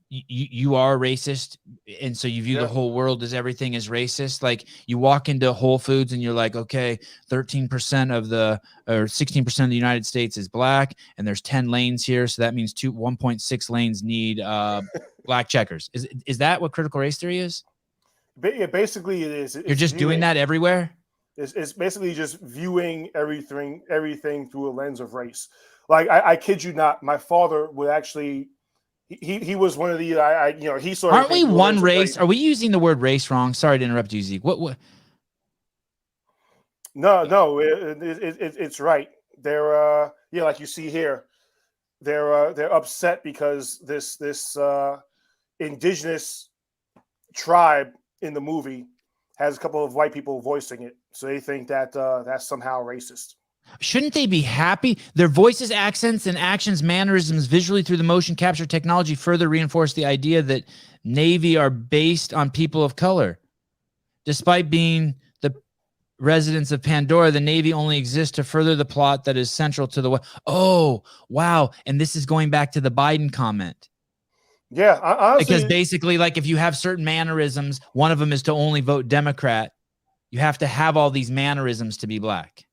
you are racist, and so you view the whole world as everything is racist? Like you walk into Whole Foods and you're like, okay, 13% or 16% of the United States is black, and there's 10 lanes here, so that means 1.6 lanes need black checkers. Is that what critical race theory is? Yeah, basically it is. You're just doing that everywhere. It's basically just viewing everything through a lens of race. Like I kid you not, my father would actually. He was one of the he sort of. Aren't we one race? Are we using the word race wrong? Sorry to interrupt you, Zeke. What? No, it's right. They're like you see here, they're upset because this indigenous tribe in the movie has a couple of white people voicing it, so they think that that's somehow racist. Shouldn't they be happy? Their voices, accents, and actions, mannerisms, visually through the motion capture technology further reinforce the idea that Navy are based on people of color. Despite being the residents of Pandora, the Navy only exists to further the plot that is central to the... Oh, wow. And this is going back to the Biden comment. Yeah, honestly, because basically, like, if you have certain mannerisms, one of them is to only vote Democrat. You have to have all these mannerisms to be black.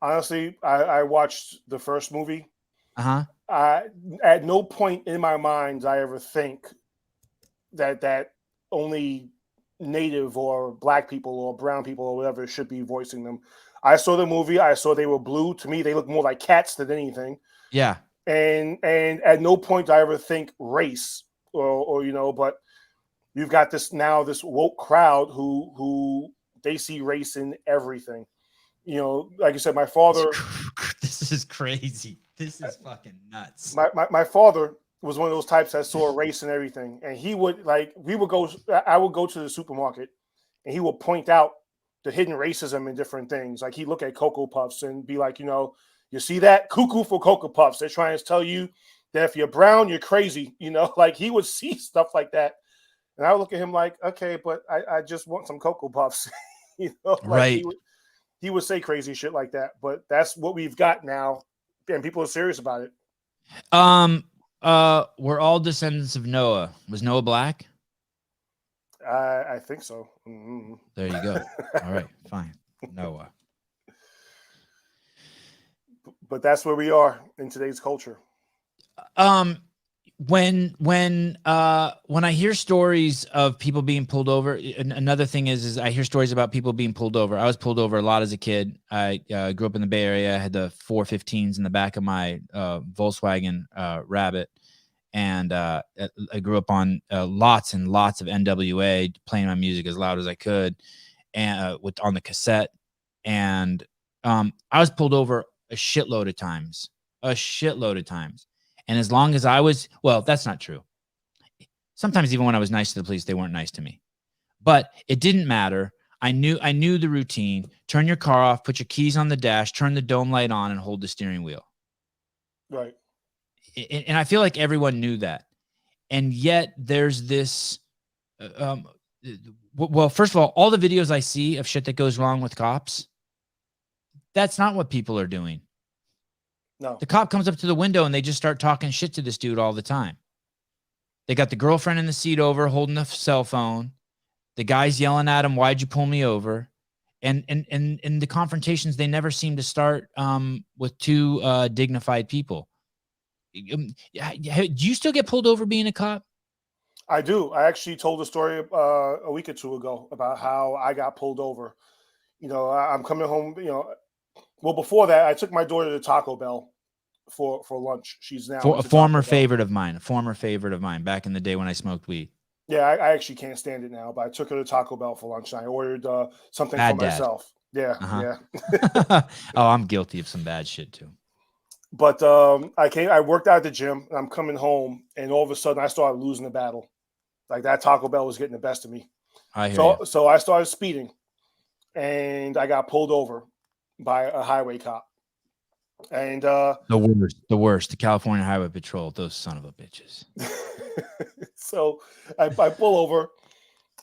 Honestly, I watched the first movie. At no point in my mind I ever think that only Native or black people or brown people or whatever should be voicing them. I saw the movie. I saw they were blue. To me, they look more like cats than anything. Yeah. And at no point do I ever think race or but you've got this woke crowd who they see race in everything. Like you said, my father. This is crazy. This is fucking nuts. My father was one of those types that saw race in everything, and he would I would go to the supermarket, and he would point out the hidden racism in different things. Like he'd look at Cocoa Puffs and be like, you see that? Cuckoo for Cocoa Puffs. They're trying to tell you that if you're brown, you're crazy. Like he would see stuff like that, and I would look at him like, okay, but I just want some Cocoa Puffs. Right. He would say crazy shit like that, but that's what we've got now, and people are serious about it. We're all descendants of Noah. Was Noah black? I think so. Mm-hmm. There you go. All right, fine. Noah. But that's where we are in today's culture. When I hear stories of people being pulled over, another thing is I hear stories about people being pulled over. I was pulled over a lot as a kid. I grew up in the Bay Area. I had the 415s in the back of my Volkswagen Rabbit, and I grew up on lots and lots of NWA, playing my music as loud as I could, and on the cassette. And I was pulled over a shitload of times. And as long as I was, well, that's not true. Sometimes even when I was nice to the police, they weren't nice to me. But it didn't matter. I knew the routine. Turn your car off, put your keys on the dash, turn the dome light on, and hold the steering wheel. Right. And I feel like everyone knew that. And yet there's this, well, first of all the videos I see of shit that goes wrong with cops, that's not what people are doing. No. The cop comes up to the window and they just start talking shit to this dude all the time. They got the girlfriend in the seat over holding the cell phone. The guy's yelling at him, "Why'd you pull me over?" And the confrontations, they never seem to start with two dignified people. Do you still get pulled over being a cop? I do. I actually told a story a week or two ago about how I got pulled over. I'm coming home, well, before that, I took my daughter to Taco Bell for lunch. She's now a former favorite of mine. Back in the day when I smoked weed. Yeah, I actually can't stand it now, but I took her to Taco Bell for lunch, and I ordered something for myself. Yeah, yeah. Oh, I'm guilty of some bad shit too. But I worked out at the gym, and I'm coming home, and all of a sudden I started losing the battle. Like that Taco Bell was getting the best of me. So I started speeding, and I got pulled over by a highway cop. And the worst, the California Highway Patrol, those son of a bitches. So I pull over,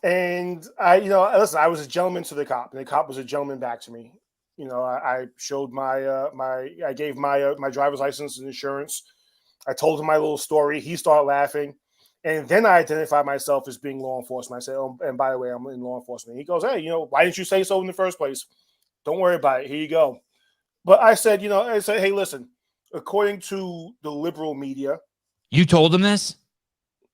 and listen, I was a gentleman to the cop, and the cop was a gentleman back to me. I showed I gave my driver's license and insurance. I told him my little story. He started laughing, and then I identified myself as being law enforcement. I said, "Oh, and by the way, I'm in law enforcement." He goes, "Hey, why didn't you say so in the first place? Don't worry about it. Here you go." But I said, hey, listen, according to the liberal media. You told him this?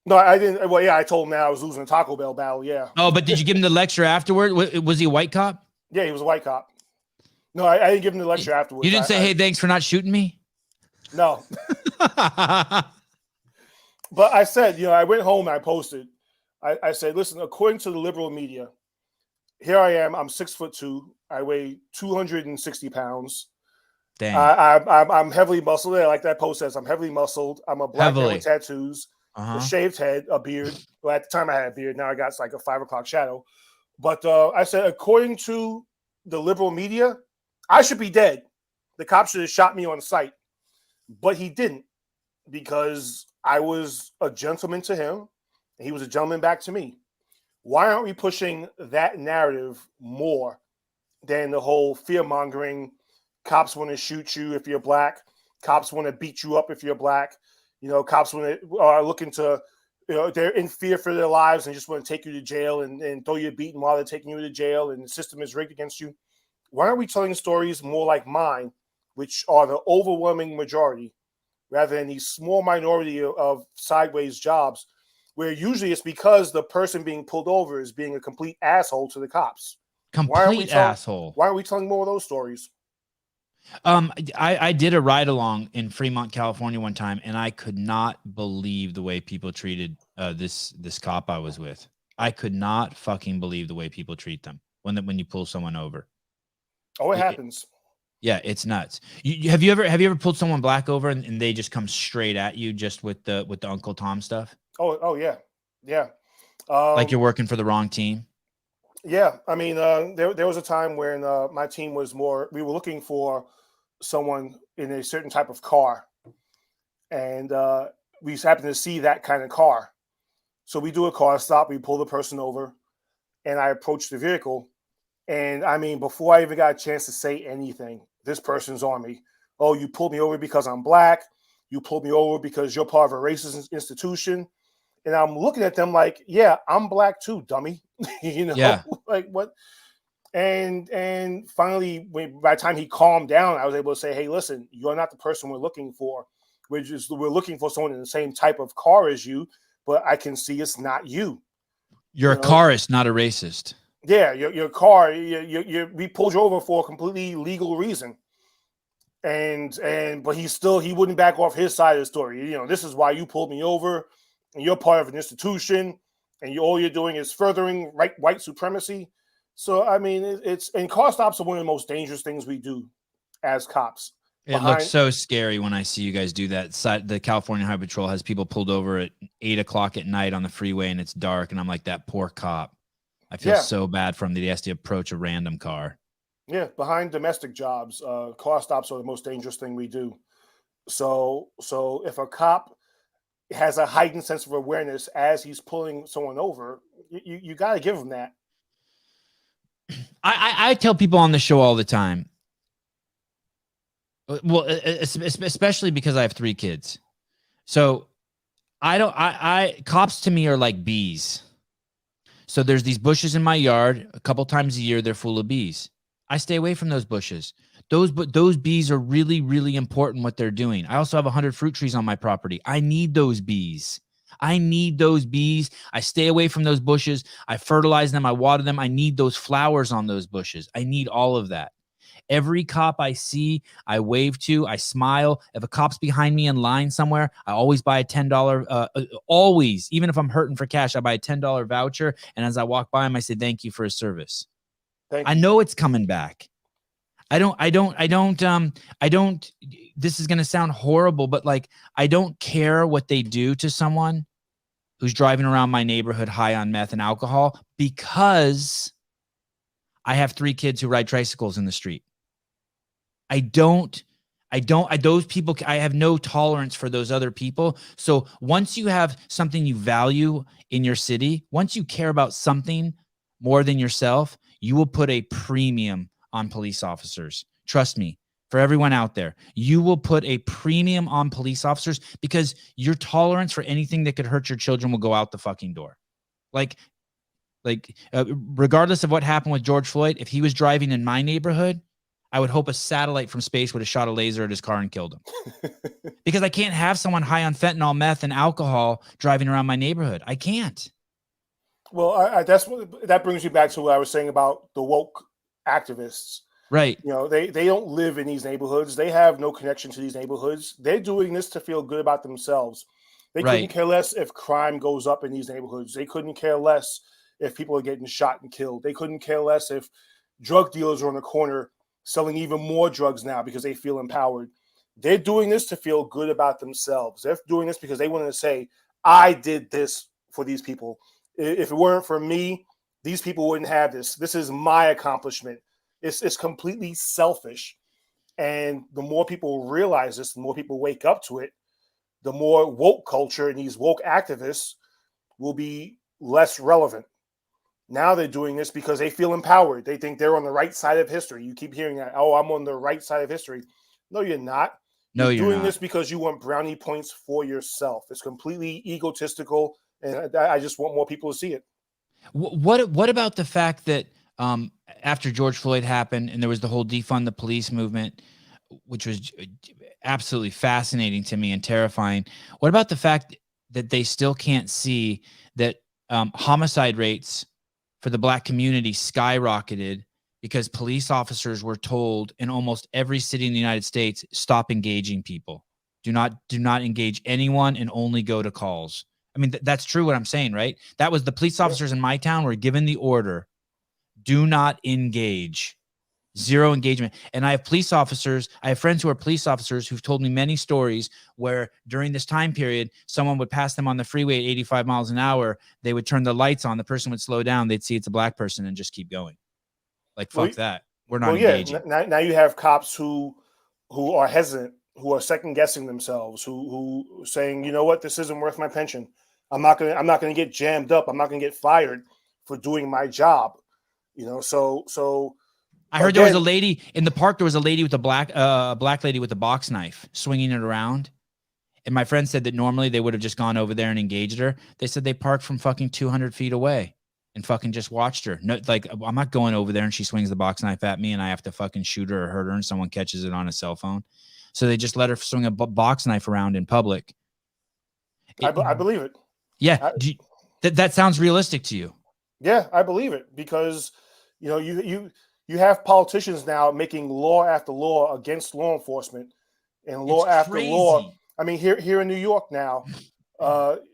No, I didn't. Well, yeah, I told him that I was losing a Taco Bell battle. Yeah. Oh, but did you give him the lecture afterward? Was he a white cop? Yeah, he was a white cop. No, I didn't give him the lecture afterwards. You didn't say, "Hey, thanks for not shooting me"? No. But I said, I went home and I posted. I said, listen, according to the liberal media, here I am. I'm 6'2". I weigh 260 pounds. Dang. I'm heavily muscled. Yeah, like that post says, I'm heavily muscled. I'm a black man with tattoos, a shaved head, a beard. Well, at the time I had a beard. Now I got like a 5 o'clock shadow. But I said, according to the liberal media, I should be dead. The cop should have shot me on sight, but he didn't, because I was a gentleman to him and he was a gentleman back to me. Why aren't we pushing that narrative more than the whole fear-mongering, cops want to shoot you if you're black, cops want to beat you up if you're black, cops are looking to, they're in fear for their lives and just want to take you to jail and throw you a beating while they're taking you to jail, and the system is rigged against you. Why aren't we telling stories more like mine, which are the overwhelming majority, rather than these small minority of sideways jobs, where usually it's because the person being pulled over is being a complete asshole to the cops. Asshole. Why aren't we telling more of those stories? I did a ride along in Fremont, California one time, and I could not believe the way people treated this cop I was with. I could not fucking believe the way people treat them when you pull someone over. Oh, it happens. Yeah, it's nuts. Have you ever pulled someone black over and they just come straight at you just with the Uncle Tom stuff? Oh yeah. Like you're working for the wrong team. Yeah, I mean, there was a time when my team we were looking for someone in a certain type of car, and we happened to see that kind of car. So we do a car stop, we pull the person over, and I approach the vehicle. And I mean, before I even got a chance to say anything, this person's on me. Oh, you pulled me over because I'm black. You pulled me over because you're part of a racist institution. And I'm looking at them like, yeah, I'm black too, dummy. Yeah. Like what? And finally, by the time he calmed down, I was able to say, hey, listen, you're not the person we're looking for. We're looking for someone in the same type of car as you, but I can see it's not you. You're a carist, not a racist. Yeah, your car, we pulled you over for a completely legal reason. But he wouldn't back off his side of the story. This is why you pulled me over, and you're part of an institution, and all you're doing is furthering white supremacy. So I mean, and car stops are one of the most dangerous things we do as cops. It looks so scary when I see you guys do that. The California Highway Patrol has people pulled over at 8:00 at night on the freeway and it's dark, and I'm like, that poor cop. I feel so bad for him that he has to approach a random car. Yeah, behind domestic jobs, car stops are the most dangerous thing we do. So if a cop has a heightened sense of awareness as he's pulling someone over, you got to give him that. I tell people on the show all the time. Well, especially because I have 3 kids. So cops to me are like bees. So there's these bushes in my yard. A couple times a year, they're full of bees. I stay away from those bushes. Those bees are really, really important what they're doing. I also have 100 fruit trees on my property. I need those bees. I stay away from those bushes. I fertilize them. I water them. I need those flowers on those bushes. I need all of that. Every cop I see, I wave to, I smile. If a cop's behind me in line somewhere, I always buy a $10, always, even if I'm hurting for cash, I buy a $10 voucher. And as I walk by him, I say, thank you for his service. I know it's coming back. I don't, this is going to sound horrible, but like, I don't care what they do to someone who's driving around my neighborhood high on meth and alcohol, because I have 3 kids who ride tricycles in the street. Those people, I have no tolerance for those other people. So once you have something you value in your city, once you care about something more than yourself, you will put a premium on police officers. Trust me, for everyone out there, you will put a premium on police officers because your tolerance for anything that could hurt your children will go out the fucking door. Regardless of what happened with George Floyd, if he was driving in my neighborhood, I would hope a satellite from space would have shot a laser at his car and killed him. Because I can't have someone high on fentanyl, meth, and alcohol driving around my neighborhood. I can't. Well, that brings you back to what I was saying about the woke activists. Right. They don't live in these neighborhoods. They have no connection to these neighborhoods. They're doing this to feel good about themselves. They couldn't care less if crime goes up in these neighborhoods. They couldn't care less if people are getting shot and killed. They couldn't care less if drug dealers are on the corner selling even more drugs now because they feel empowered. They're doing this to feel good about themselves. They're doing this because they want to say, I did this for these people. If it weren't for me, these people wouldn't have this. This is my accomplishment. It's completely selfish. And the more people realize this, the more people wake up to it, the more woke culture and these woke activists will be less relevant. Now they're doing this because they feel empowered. They think they're on the right side of history. You keep hearing that, oh, I'm on the right side of history. No, you're not. You're doing this because you want brownie points for yourself. It's completely egotistical, and I just want more people to see it. What about the fact that after George Floyd happened and there was the whole defund the police movement, which was absolutely fascinating to me and terrifying. What about the fact that they still can't see that homicide rates for the Black community skyrocketed because police officers were told in almost every city in the United States, stop engaging people. Do not engage anyone and only go to calls. I mean, that's true what I'm saying, right? That was the police officers in my town were given the order, do not engage. Zero engagement. And I have friends who are police officers who've told me many stories where during this time period, someone would pass them on the freeway at 85 miles an hour. They would turn the lights on. The person would slow down. They'd see it's a Black person and just keep going. Like, fuck that. We're not engaging. Now you have cops who are hesitant, who are second guessing themselves, who saying, you know what, this isn't worth my pension. I'm not gonna get jammed up. I'm not gonna get fired for doing my job. So I heard there was a lady in the park. There was a lady with a black lady with a box knife swinging it around. And my friend said that normally they would have just gone over there and engaged her. They said they parked from fucking 200 feet away and fucking just watched her. No, like, I'm not going over there and she swings the box knife at me and I have to fucking shoot her or hurt her and someone catches it on a cell phone. So they just let her swing a box knife around in public. I believe it. Yeah. That sounds realistic to you. Yeah, I believe it because, you have politicians now making law after law against law enforcement and law after law. I mean, here in New York now,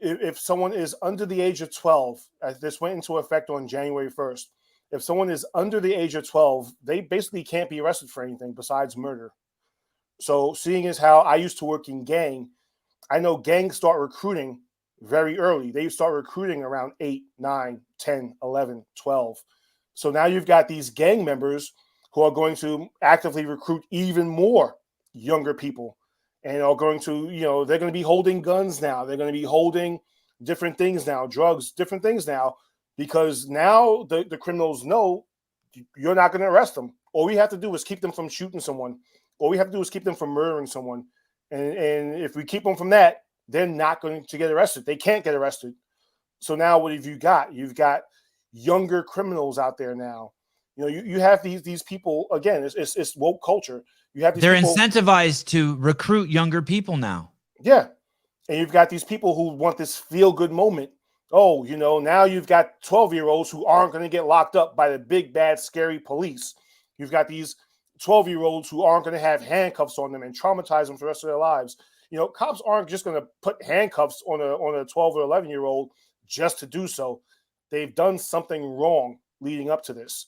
if someone is under the age of 12, this went into effect on January 1st. If someone is under the age of 12, they basically can't be arrested for anything besides murder. So seeing as how I used to work in gang, I know gangs start recruiting very early. They start recruiting around 8, 9, 10, 11, 12. So now you've got these gang members who are going to actively recruit even more younger people and are going to, they're going to be holding guns now. They're going to be holding different things now, drugs, different things now, because now the criminals know you're not going to arrest them. All we have to do is keep them from shooting someone. All we have to do is keep them from murdering someone. And if we keep them from that, they're not going to get arrested. They can't get arrested. So now what have you got? You've got younger criminals out there now. You have these people, again, it's woke culture. You have they're incentivized to recruit younger people now. Yeah. And you've got these people who want this feel-good moment. Oh, now you've got 12-year-olds who aren't going to get locked up by the big, bad, scary police. You've got these 12-year-olds who aren't going to have handcuffs on them and traumatize them for the rest of their lives. Cops aren't just going to put handcuffs on a 12 or 11-year-old just to do so. They've done something wrong leading up to this.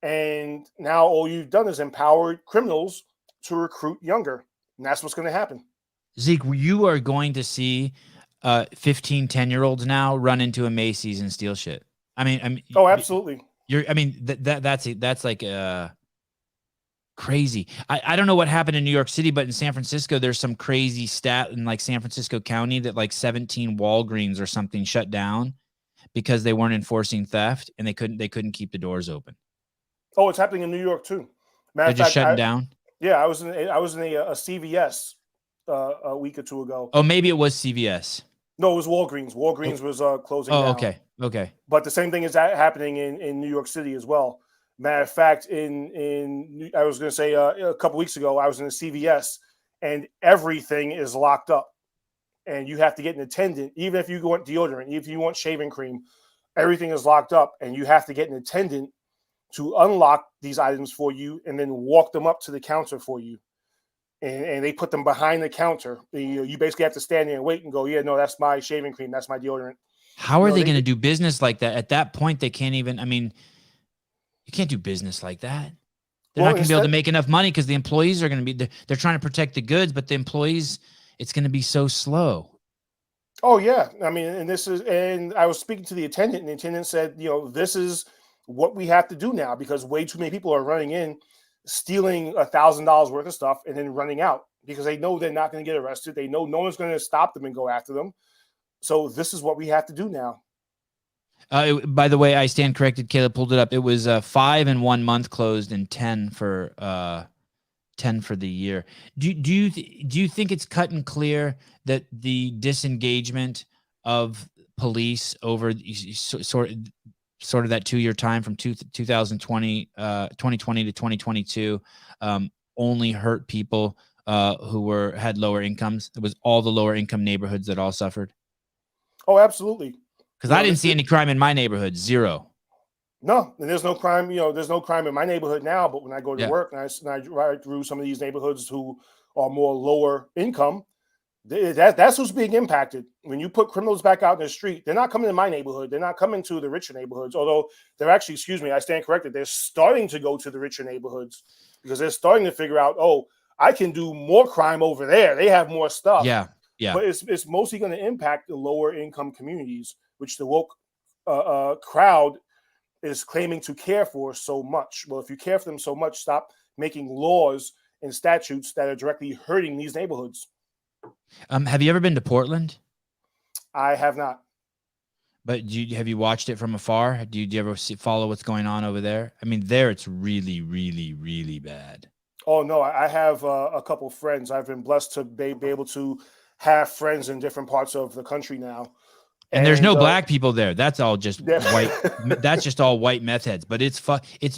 And now all you've done is empowered criminals to recruit younger. And that's what's going to happen. Zeke, you are going to see 15, 10-year-olds now run into a Macy's and steal shit. I mean, oh, absolutely. That's like crazy. I don't know what happened in New York City, but in San Francisco, there's some crazy stat in like San Francisco County that like 17 Walgreens or something shut down because they weren't enforcing theft and they couldn't keep the doors open. Oh, it's happening in New York too. They're just shutting down. Yeah, I was in a CVS a week or two ago. Oh, maybe it was CVS. No, it was Walgreens. Walgreens was closing down. Okay. But the same thing is happening in New York City as well. Matter of fact, I was going to say a couple weeks ago, I was in a CVS and everything is locked up. And you have to get an attendant, even if you want deodorant, even if you want shaving cream, everything is locked up and you have to get an attendant to unlock these items for you and then walk them up to the counter for you. And they put them behind the counter. You basically have to stand there and wait and go, yeah, no, that's my shaving cream. That's my deodorant. How are they going to do business like that? At that point, they can't even, you can't do business like that. They're not going to be able to make enough money because the employees are going to be, they're trying to protect the goods, but the employees, it's going to be so slow. Oh yeah. And I was speaking to the attendant and the attendant said, this is what we have to do now because way too many people are running in stealing $1,000 worth of stuff and then running out because they know they're not going to get arrested. They know no one's going to stop them and go after them. So this is what we have to do now. By the way, I stand corrected. Caleb pulled it up. It was 5 in 1 month closed and 10 for the year. Do you think it's cut and clear that the disengagement of police over sort of that 2-year time from 2020 to 2022 only hurt people who had lower incomes? It was all the lower income neighborhoods that all suffered. Oh, absolutely. Because I didn't see any crime in my neighborhood. Zero. No, and there's no crime. There's no crime in my neighborhood now. But when I go to work and I ride through some of these neighborhoods who are more lower income, that's who's being impacted. When you put criminals back out in the street, they're not coming to my neighborhood. They're not coming to the richer neighborhoods. Although they're actually, I stand corrected. They're starting to go to the richer neighborhoods because they're starting to figure out, oh, I can do more crime over there. They have more stuff. Yeah. But it's mostly going to impact the lower income communities, which the woke crowd is claiming to care for so much. Well, if you care for them so much, stop making laws and statutes that are directly hurting these neighborhoods. Have you ever been to Portland? I have not. But have you watched it from afar? Do you ever follow what's going on over there? I mean, there it's really, really, really bad. Oh, no, I have a couple of friends. I've been blessed to be able to have friends in different parts of the country now. And there's no black people there. That's all just white. That's just all white meth heads. But it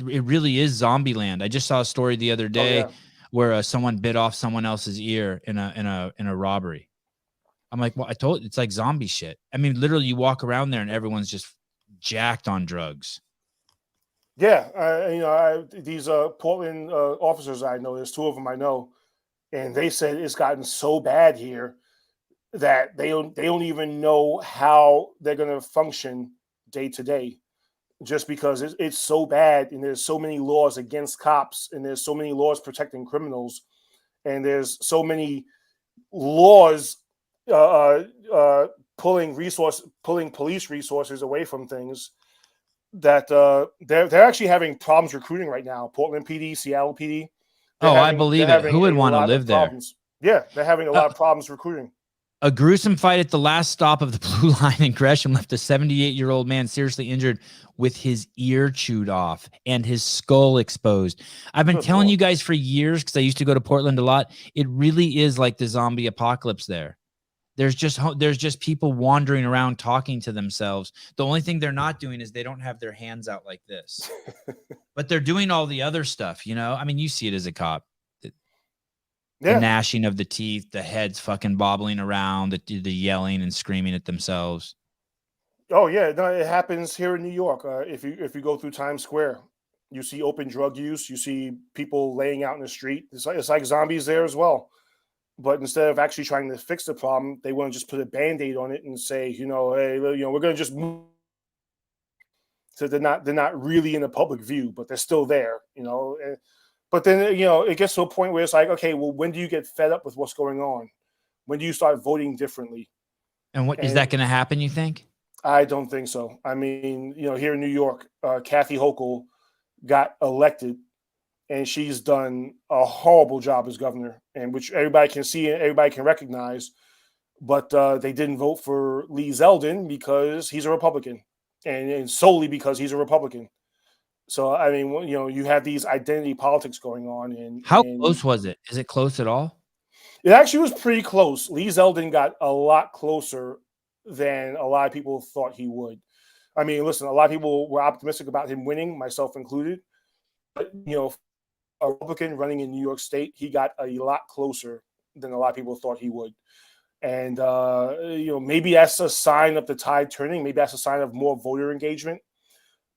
really is zombie land. I just saw a story the other day where someone bit off someone else's ear in a robbery. I'm like, well, it's like zombie shit. I mean, literally, you walk around there and everyone's just jacked on drugs. Yeah, these Portland officers I know. There's 2 of them I know, and they said it's gotten so bad here that they don't even know how they're going to function day to day, just because it's so bad, and there's so many laws against cops, and there's so many laws protecting criminals, and there's so many laws pulling police resources away from things that they're actually having problems recruiting right now. Portland PD, Seattle PD. I believe it. Who would want to live there? Yeah, they're having a lot of problems recruiting. A gruesome fight at the last stop of the Blue Line in Gresham left a 78-year-old man seriously injured with his ear chewed off and his skull exposed. I've been telling you guys for years, because I used to go to Portland a lot. It really is like the zombie apocalypse there. There's just people wandering around talking to themselves. The only thing they're not doing is they don't have their hands out like this. But they're doing all the other stuff, I mean, you see it as a cop. The gnashing of the teeth, the heads fucking bobbling around, the yelling and screaming at themselves. Oh yeah, no, it happens here in New York. If you go through Times Square, you see open drug use. You see people laying out in the street. It's like zombies there as well. But instead of actually trying to fix the problem, they want to just put a Band-Aid on it and say, hey, we're going to just move. So they're not really in the public view, but they're still there, But then, it gets to a point where it's like, okay, well, when do you get fed up with what's going on? When do you start voting differently? And is that going to happen, you think? I don't think so. I mean, here in New York, Kathy Hochul got elected, and she's done a horrible job as governor, and which everybody can see and everybody can recognize. But they didn't vote for Lee Zeldin because he's a Republican, and solely because he's a Republican. So, I mean, you have these identity politics going on. And how close was it? Is it close at all? It actually was pretty close. Lee Zeldin got a lot closer than a lot of people thought he would. I mean, listen, a lot of people were optimistic about him winning, myself included. But, a Republican running in New York State, he got a lot closer than a lot of people thought he would. And, maybe that's a sign of the tide turning. Maybe that's a sign of more voter engagement.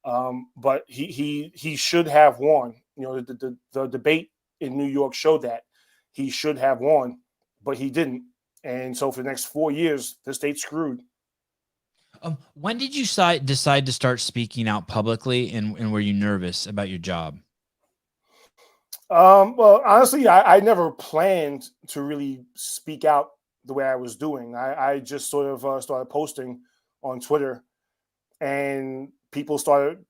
But he should have won. The debate in New York showed that he should have won, but he didn't. And so for the next 4 years, the state's screwed. When did you decide to start speaking out publicly, and were you nervous about your job? Well, honestly, I never planned to really speak out the way I was doing. I just sort of started posting on Twitter, and people started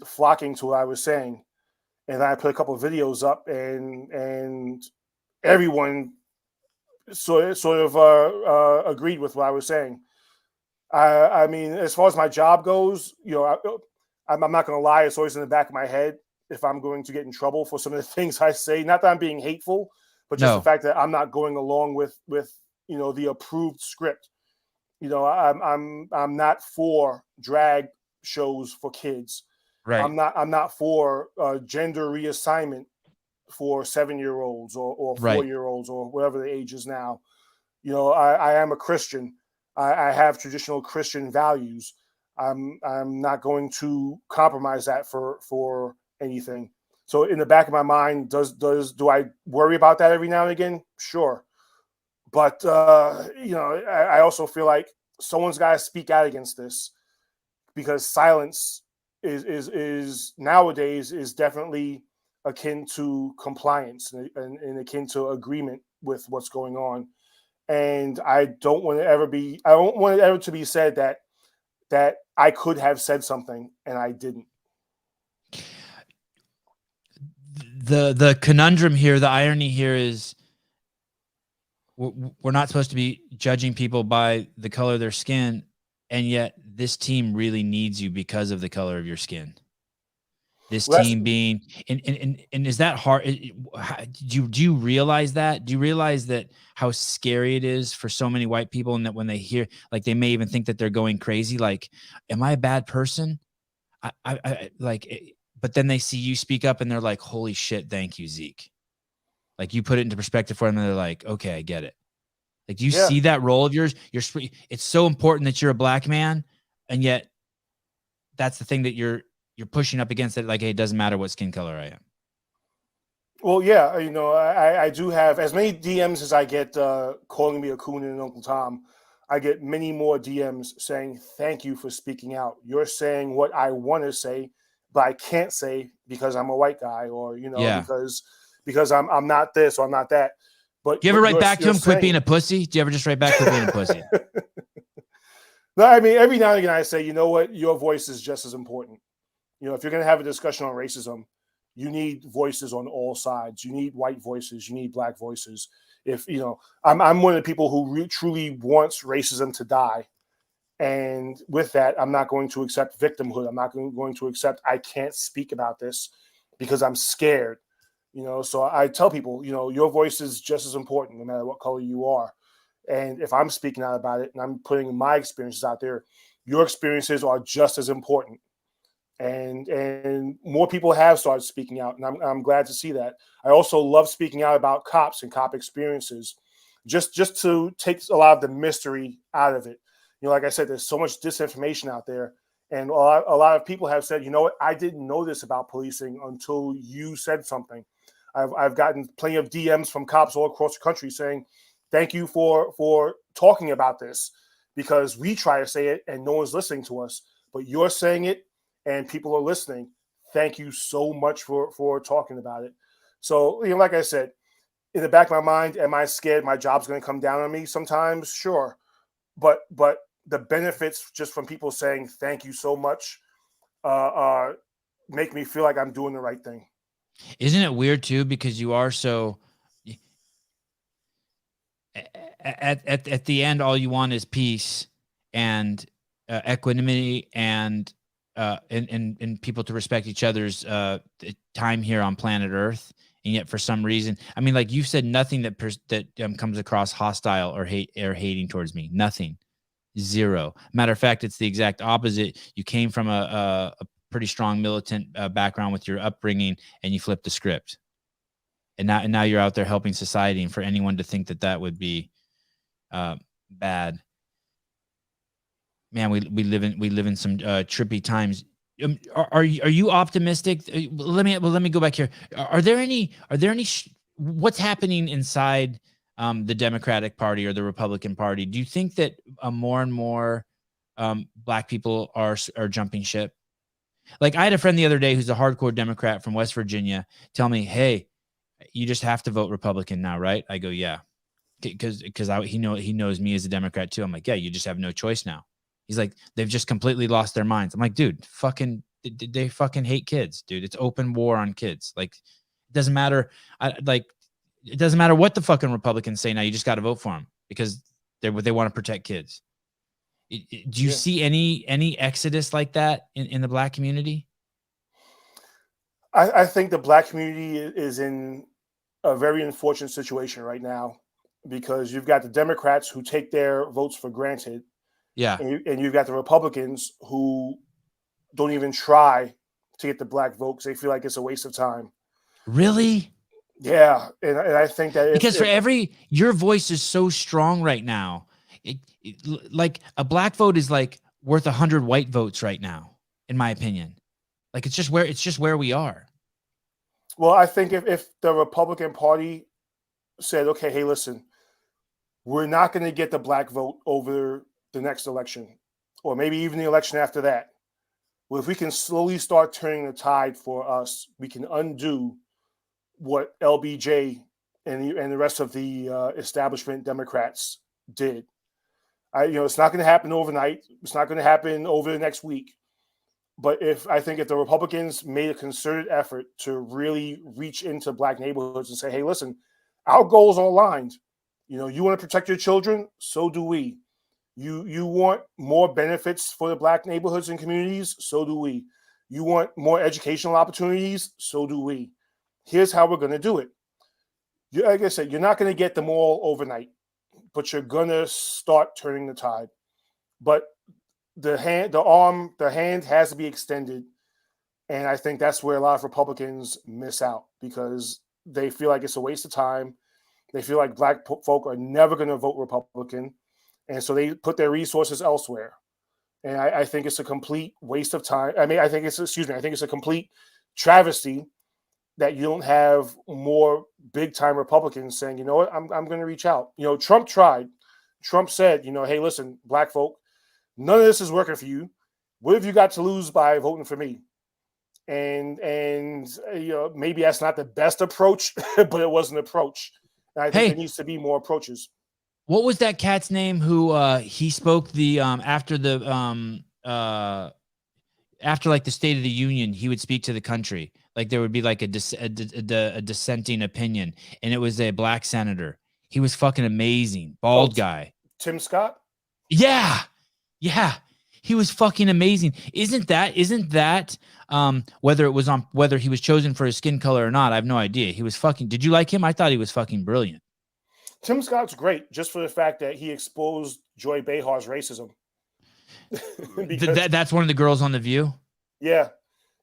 flocking to what I was saying. And I put a couple of videos up, and everyone sort of agreed with what I was saying. I mean, as far as my job goes, I'm not going to lie. It's always in the back of my head if I'm going to get in trouble for some of the things I say. Not that I'm being hateful, but just the fact that I'm not going along with the approved script. I'm not for drag shows for kids. Right. I'm not for gender reassignment for 7-year-olds or 4-year-olds or whatever the age is now. I am a Christian. I have traditional Christian values. I'm not going to compromise that for anything. So in the back of my mind, do I worry about that every now and again? Sure. But I also feel like someone's got to speak out against this, because silence is nowadays is definitely akin to compliance and akin to agreement with what's going on. And I don't want it ever to be said that I could have said something and I didn't. The conundrum here, the irony here is we're not supposed to be judging people by the color of their skin, and yet this team really needs you because of the color of your skin. This team being, and is that hard? Do you realize that? Do you realize that how scary it is for so many white people, and that when they hear, like, they may even think that they're going crazy, like, am I a bad person? I like, but then they see you speak up and they're like, holy shit, thank you, Zeek. Like, you put it into perspective for them and they're like, okay, I get it. Like, do you see that role of yours? It's so important that you're a black man, and yet that's the thing that you're pushing up against it. Like, hey, it doesn't matter what skin color I am. Well, yeah, I do have as many DMs as I get calling me a coon and Uncle Tom. I get many more DMs saying, thank you for speaking out. You're saying what I want to say, but I can't say because I'm a white guy, or, because I'm not this or I'm not that. But do you ever write back to him, quit being a pussy? Do you ever just write back, quit being a pussy? No, I mean, every now and again I say, you know what, your voice is just as important. If you're going to have a discussion on racism, you need voices on all sides. You need white voices. You need black voices. I'm one of the people who truly wants racism to die. And with that, I'm not going to accept victimhood. I'm not going to accept I can't speak about this because I'm scared. So I tell people, your voice is just as important no matter what color you are. And if I'm speaking out about it and I'm putting my experiences out there, your experiences are just as important. And more people have started speaking out, and I'm glad to see that. I also love speaking out about cops and cop experiences, just to take a lot of the mystery out of it. Like I said, there's so much disinformation out there, and a lot of people have said, you know what, I didn't know this about policing until you said something. I've gotten plenty of DMs from cops all across the country saying, thank you for talking about this, because we try to say it and no one's listening to us, but you're saying it and people are listening. Thank you so much for talking about it. So, like I said, in the back of my mind, am I scared my job's going to come down on me sometimes? Sure. But the benefits just from people saying thank you so much make me feel like I'm doing the right thing. Isn't it weird too? Because you are so at the end, all you want is peace and equanimity and people to respect each other's time here on planet Earth. And yet, for some reason, I mean, like you said, nothing that comes across hostile or hating towards me. Nothing, zero. Matter of fact, it's the exact opposite. You came from a pretty strong militant background with your upbringing, and you flipped the script. And now you're out there helping society. And for anyone to think that would be bad, man, we live in some trippy times. Are you optimistic? Let me go back here. Are there any what's happening inside the Democratic Party or the Republican Party? Do you think that more and more black people are jumping ship? Like, I had a friend the other day who's a hardcore Democrat from West Virginia tell me, hey, you just have to vote Republican now, right? I go, yeah, because he knows me as a Democrat too. I'm like, yeah, you just have no choice now. He's like, they've just completely lost their minds. I'm like, dude, fucking they fucking hate kids, dude. It's open war on kids. Like, it doesn't matter. It doesn't matter what the fucking Republicans say now. You just got to vote for them because they want to protect kids. Do you see any exodus like that in the Black community? I think the Black community is in a very unfortunate situation right now because you've got the Democrats who take their votes for granted. Yeah. And you've got the Republicans who don't even try to get the Black vote because they feel like it's a waste of time. Really? Yeah. And I think that because your voice is so strong right now. Like a Black vote is like worth 100 white votes right now, in my opinion. Like it's just where we are. Well, I think if the Republican Party said, okay, hey, listen, we're not going to get the Black vote over the next election, or maybe even the election after that. Well, if we can slowly start turning the tide for us, we can undo what LBJ and the rest of the establishment Democrats did. It's not going to happen overnight. It's not going to happen over the next week. But if the Republicans made a concerted effort to really reach into Black neighborhoods and say, hey, listen, our goals are aligned. You want to protect your children? So do we. You want more benefits for the Black neighborhoods and communities? So do we. You want more educational opportunities? So do we. Here's how we're going to do it. Like I said, you're not going to get them all overnight, but you're going to start turning the tide. But the hand has to be extended. And I think that's where a lot of Republicans miss out because they feel like it's a waste of time. They feel like Black folk are never going to vote Republican. And so they put their resources elsewhere. And I think it's a complete waste of time. I think it's a complete travesty that you don't have more big time Republicans saying, you know what, I'm going to reach out. Trump tried. Trump said, hey, listen, Black folk, none of this is working for you. What have you got to lose by voting for me? And maybe that's not the best approach, but it was an approach. And I think there needs to be more approaches. What was that cat's name who he spoke the after like the State of the Union, he would speak to the country. Like there would be like a dissenting opinion, and it was a Black senator. He was fucking amazing, bald guy. Tim Scott? Yeah. He was fucking amazing. Isn't that whether he was chosen for his skin color or not? I have no idea. He was fucking. Did you like him? I thought he was fucking brilliant. Tim Scott's great just for the fact that he exposed Joy Behar's racism. That's one of the girls on The View? Yeah.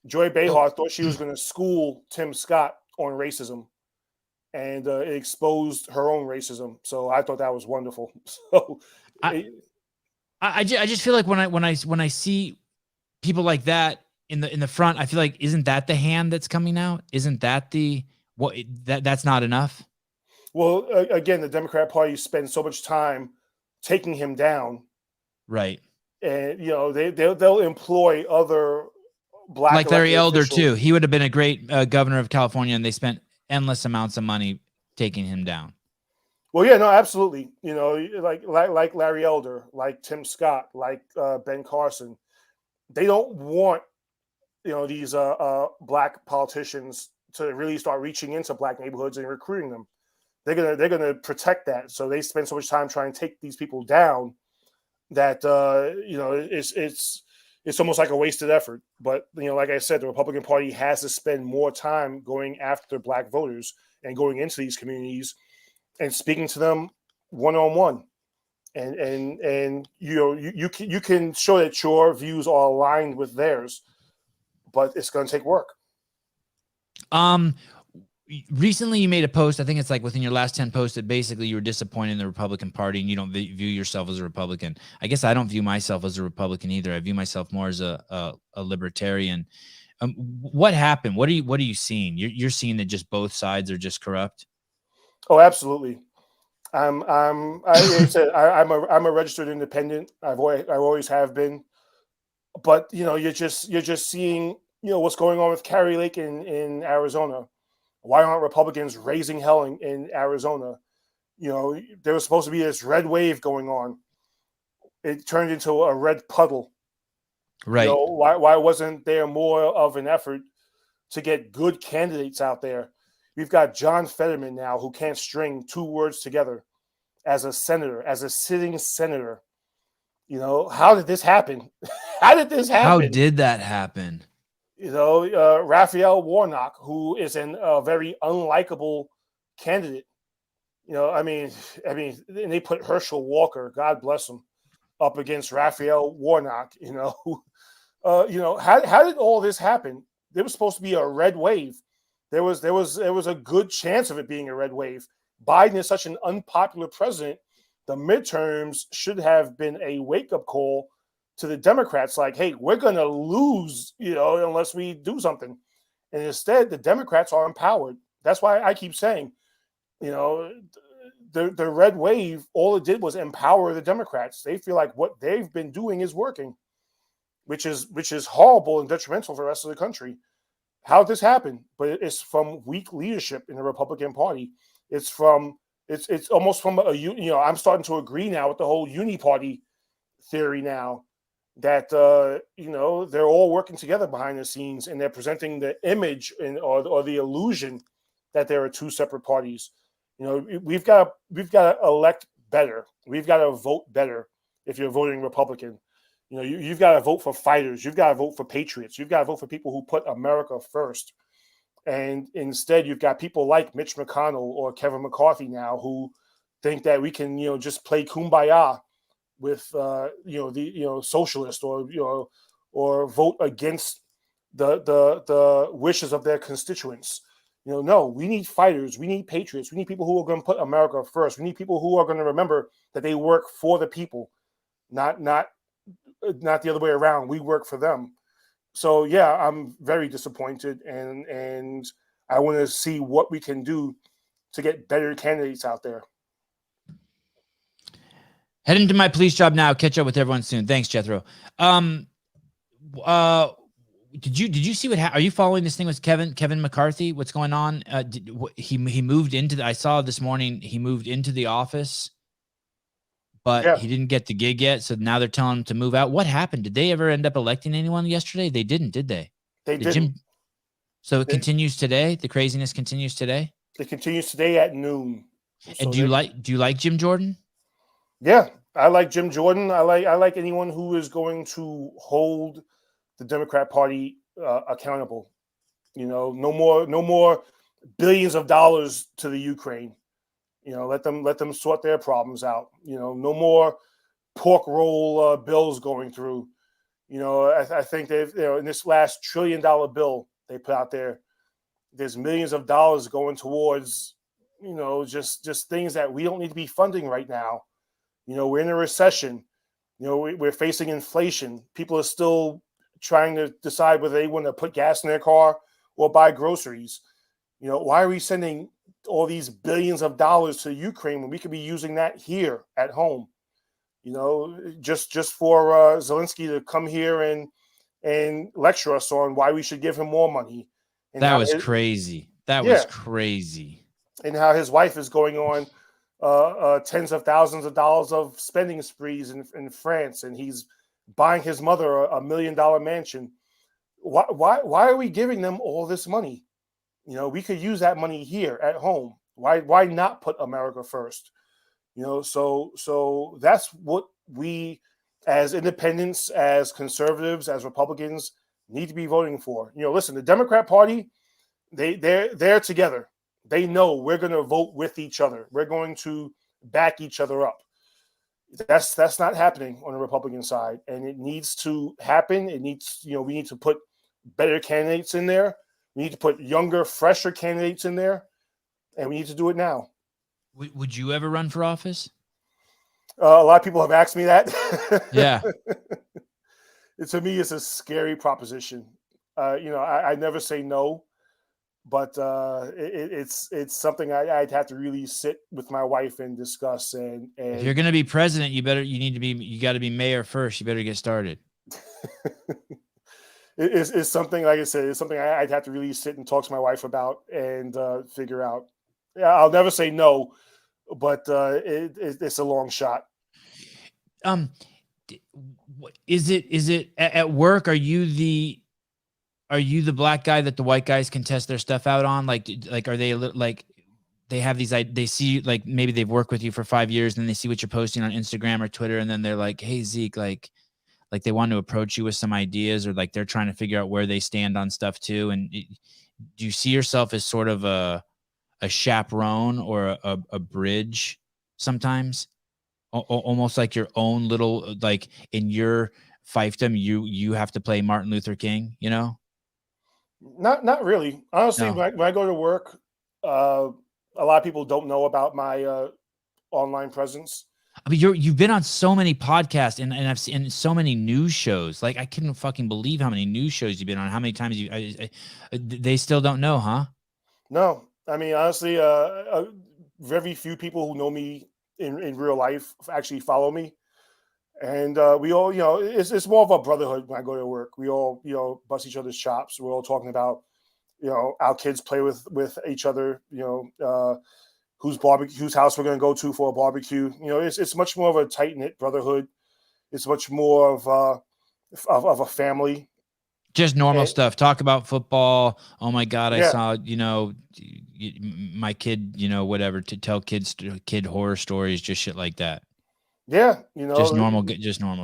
Joy Behar thought she was going to school Tim Scott on racism, and it exposed her own racism. So I thought that was wonderful. So I just feel like when I see people like that in the front, I feel like isn't that the hand that's coming out? Isn't that that's not enough? Well, again, the Democrat Party spends so much time taking him down, right? And they'll employ other Black, like Larry Elder officials. too. He would have been a great governor of California, and they spent endless amounts of money taking him down. Well, yeah, no, absolutely. Like Larry Elder, like Tim Scott, like Ben Carson. They don't want these Black politicians to really start reaching into Black neighborhoods and recruiting them. They're gonna protect that. So they spend so much time trying to take these people down that it's almost like a wasted effort. But like I said, the Republican Party has to spend more time going after Black voters and going into these communities and speaking to them one-on-one. And you can show that your views are aligned with theirs, but it's going to take work. Recently you made a post, I think it's like within your last 10 posts, that basically you were disappointed in the Republican Party and you don't view yourself as a Republican. I guess I don't view myself as a Republican either. I view myself more as a libertarian. What happened? What are you seeing? You're seeing that just both sides are just corrupt? Oh, absolutely. I'm a registered independent. I always have been. But you're just seeing what's going on with Carrie Lake in Arizona. Why aren't Republicans raising hell in Arizona? There was supposed to be this red wave going on. It turned into a red puddle. Right. You know, why wasn't there more of an effort to get good candidates out there? We've got John Fetterman now who can't string 2 words together as a senator, as a sitting senator. You know, how did this happen? How did this happen? How did that happen? You know, Raphael Warnock, who is a very unlikable candidate. You know, I mean, and they put Herschel Walker, God bless him, up against Raphael Warnock. You know, how did all this happen? There was supposed to be a red wave. There was a good chance of it being a red wave. Biden is such an unpopular president. The midterms should have been a wake-up call to the Democrats, like, hey, we're going to lose, you know, unless we do something. And instead, the Democrats are empowered. That's why I keep saying, you know, the red wave, all it did was empower the Democrats. They feel like what they've been doing is working, which is horrible and detrimental for the rest of the country. How did this happen? But it's from weak leadership in the Republican Party. It's almost from I'm starting to agree now with the whole uni-party theory now, that you know, they're all working together behind the scenes, and they're presenting the image or the illusion that there are 2 separate parties. You know, we've got to elect better. We've got to vote better if you're voting Republican. You know, you've got to vote for fighters. You've got to vote for patriots. You've got to vote for people who put America first. And instead, you've got people like Mitch McConnell or Kevin McCarthy now who think that we can, you know, just play kumbaya with socialist or vote against the wishes of their constituents. You know, no, we need fighters, we need patriots, we need people who are going to put America first. We need people who are going to remember that they work for the people, not the other way around. We work for them. So yeah, I'm very disappointed, and I want to see what we can do to get better candidates out there. Head into my police job now. Catch up with everyone soon. Thanks, Jethro. Did you see what? Are you following this thing with Kevin McCarthy? What's going on? He moved into I saw this morning. He moved into the office, but he didn't get the gig yet. So now they're telling him to move out. What happened? Did they ever end up electing anyone yesterday? They didn't, did they? They didn't. So it continues today. The craziness continues today. It continues today at noon. And do you like Jim Jordan? Yeah, I like Jim Jordan. I like anyone who is going to hold the Democrat Party accountable. You know, no more billions of dollars to the Ukraine. You know, let them sort their problems out. You know, no more pork roll bills going through. You know, I think they've, you know, in this last $1 trillion bill they put out there, there's millions of dollars going towards, you know, just things that we don't need to be funding right now. You know, we're in a recession. You know, we're facing inflation. People are still trying to decide whether they want to put gas in their car or buy groceries. You know, why are we sending all these billions of dollars to Ukraine when we could be using that here at home? You know, just for Zelensky to come here and lecture us on why we should give him more money. And that was crazy. That was crazy. And how his wife is going on tens of thousands of dollars of spending sprees in France, and he's buying his mother a $1 million mansion. Why are we giving them all this money? You know, we could use that money here at home. Why not put America first? You know, so that's what we, as independents, as conservatives, as Republicans, need to be voting for. You know, listen, the Democrat Party, they're together. They know we're going to vote with each other. We're going to back each other up. That's not happening on the Republican side, and it needs to happen. It needs, you know, we need to put better candidates in there. We need to put younger, fresher candidates in there, and we need to do it now. Would you ever run for office? A lot of people have asked me that. Yeah. To me, it's a scary proposition. You know, I never say no, but it's something I'd have to really sit with my wife and discuss. And if you're going to be president, you got to be mayor first. You better get started. It's something, like I said, it's something I'd have to really sit and talk to my wife about and figure out. Yeah, I'll never say no, but it's a long shot. is it at work? Are you the black guy that the white guys can test their stuff out on? Like are they like they have these, they see like maybe they've worked with you for 5 years and they see what you're posting on Instagram or Twitter, and then they're like, hey Zeek, like they want to approach you with some ideas, or like they're trying to figure out where they stand on stuff too. And do you see yourself as sort of a chaperone or a bridge sometimes? Almost like your own little, like in your fiefdom, you have to play Martin Luther King, you know? Not really. Honestly, No. when I go to work, a lot of people don't know about my online presence. I mean, you've been on so many podcasts and I've seen so many news shows. Like, I couldn't fucking believe how many news shows you've been on. How many times they still don't know, huh? No, I mean, honestly, very few people who know me in real life actually follow me. And we all, it's more of a brotherhood when I go to work. We all, bust each other's chops. We're all talking about, our kids play with each other, whose house we're going to go to for a barbecue. It's much more of a tight-knit brotherhood. It's much more of a family. Just normal stuff. Talk about football. Oh my God, I saw, my kid, whatever, to tell kid horror stories, just shit like that. Yeah, just normal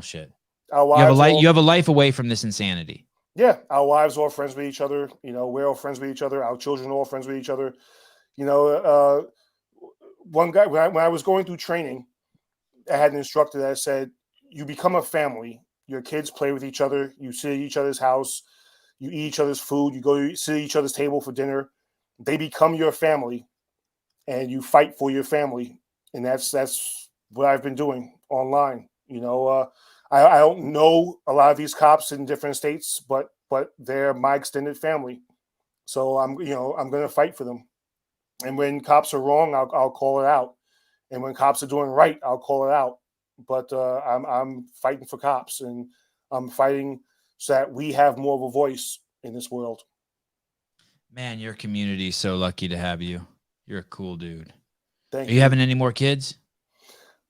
shit. Our wives you have a life away from this insanity. Yeah, our wives are all friends with each other. We're all friends with each other. Our children are all friends with each other. One guy, when I was going through training, I had an instructor that said, you become a family. Your kids play with each other. You sit at each other's house. You eat each other's food. You go to sit at each other's table for dinner. They become your family, and you fight for your family. And that's what I've been doing online. I don't know a lot of these cops in different states, but they're my extended family. So I'm going to fight for them. And when cops are wrong, I'll call it out. And when cops are doing right, I'll call it out. But I'm fighting for cops, and I'm fighting so that we have more of a voice in this world. Man, your community is so lucky to have you. You're a cool dude. Thank you. Are you having any more kids?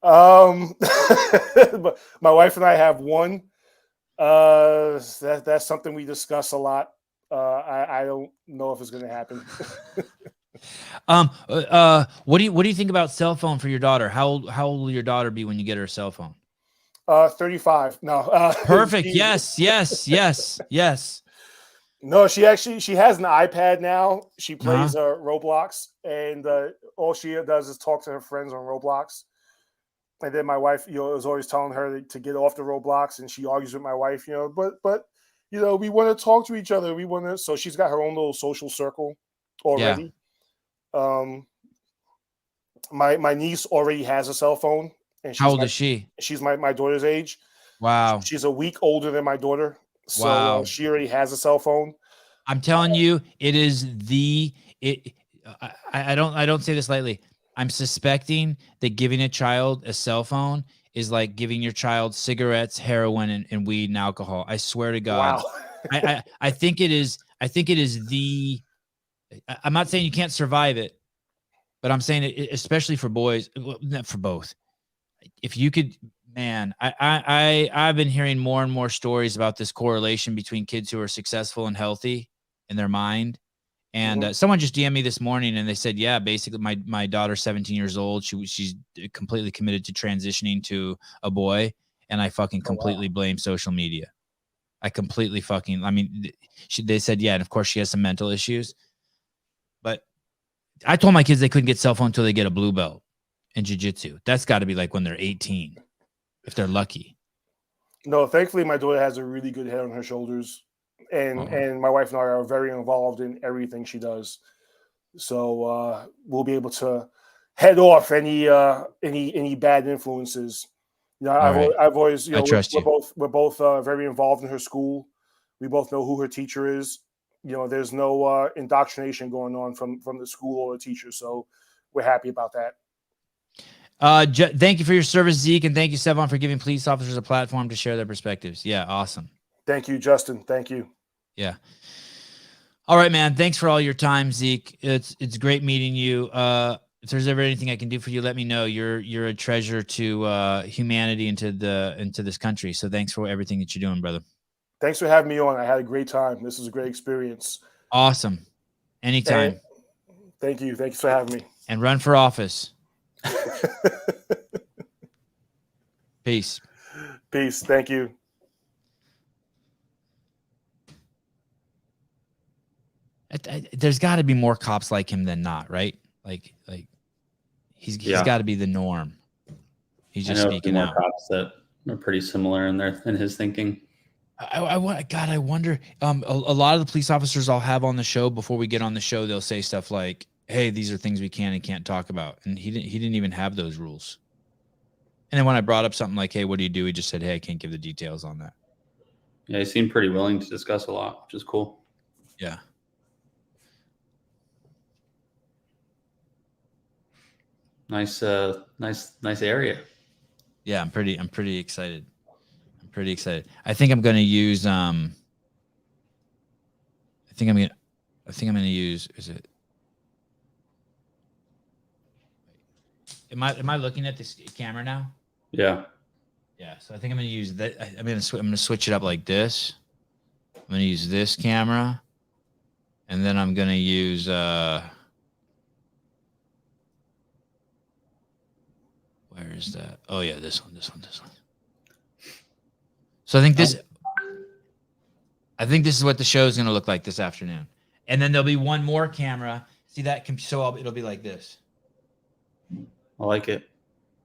But my wife and I have one. That's something we discuss a lot. I don't know if it's going to happen. What do you think about cell phone for your daughter? How old will your daughter be when you get her a cell phone? 35. No. Perfect. Yes. No, she has an iPad now. She plays Roblox, and all she does is talk to her friends on Roblox. And then my wife, is always telling her to get off the Roblox, and she argues with my wife, but we want to talk to each other. So she's got her own little social circle already. Yeah. My niece already has a cell phone. And how old is she? She's my daughter's age. Wow. She's a week older than my daughter. So she already has a cell phone. I'm telling you, it is I don't say this lightly. I'm suspecting that giving a child a cell phone is like giving your child cigarettes, heroin, and weed and alcohol. I swear to God. Wow. I think it is. I'm not saying you can't survive it, but I'm saying it, especially for boys, not for both. If you could, man, I've been hearing more and more stories about this correlation between kids who are successful and healthy in their mind. And someone just DM'd me this morning, and they said, yeah, basically my daughter's 17 years old. She's completely committed to transitioning to a boy. And I fucking completely blame social media. They said, yeah. And of course she has some mental issues, but I told my kids they couldn't get cell phone until they get a blue belt in jiu-jitsu. That's got to be like when they're 18, if they're lucky. No, thankfully my daughter has a really good head on her shoulders. And my wife and I are very involved in everything she does, so we'll be able to head off any bad influences. I've always, I trust we're both very involved in her school. We both know who her teacher is. There's no indoctrination going on from the school or the teacher, so we're happy about that. Thank you for your service, Zeek, and thank you, Sevan, for giving police officers a platform to share their perspectives. Yeah, awesome. Thank you, Justin. Thank you. Yeah. All right, man. Thanks for all your time, Zeek. It's great meeting you. if there's ever anything I can do for you, let me know. You're a treasure to humanity and to this country. So thanks for everything that you're doing, brother. Thanks for having me on. I had a great time. This was a great experience. Awesome. Anytime. And thank you. Thanks for having me. And run for office. Peace. Peace. Thank you. There's got to be more cops like him than not, right? Like he's got to be the norm. He's just speaking out. Cops that are pretty similar in his thinking. I wonder. A lot of the police officers I'll have on the show, before we get on the show, they'll say stuff like, "Hey, these are things we can and can't talk about," and he didn't even have those rules. And then when I brought up something like, "Hey, what do you do?" He just said, "Hey, I can't give the details on that." Yeah, he seemed pretty willing to discuss a lot, which is cool. Yeah. Nice area. Yeah, I'm pretty excited. I think I'm going to use I think I'm going to use, is it? Am I looking at this camera now? Yeah. Yeah, so I think I'm going to use that. I'm going to switch it up like this. I'm going to use this camera, and then I'm going to use where is that? Oh yeah, this one. So I think this is what the show is going to look like this afternoon. And then there'll be one more camera. See that? So it'll be like this. I like it.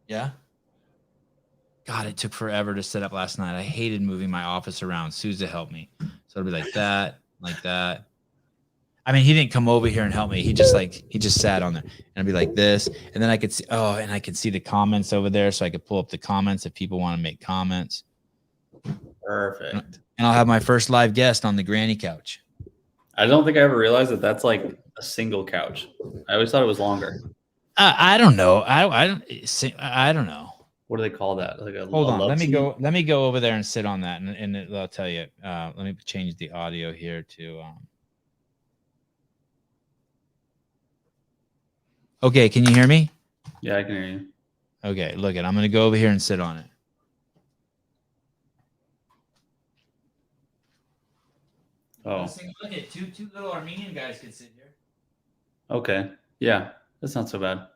Yeah. God, it took forever to set up last night. I hated moving my office around. Sousa helped me. So it'll be like that, like that. I mean, he didn't come over here and help me. He just sat on there, and it'd be like this. And then I could see, and I could see the comments over there. So I could pull up the comments if people want to make comments. Perfect. And I'll have my first live guest on the granny couch. I don't think I ever realized that that's like a single couch. I always thought it was longer. I don't know. I don't know. What do they call that? Like hold on. Let me go over there and sit on that, and I'll tell you. Let me change the audio here to. Okay, can you hear me? Yeah, I can hear you. Okay, look it. I'm gonna go over here and sit on it. Oh. Look at two little Armenian guys could sit here. Okay. Yeah, that's not so bad.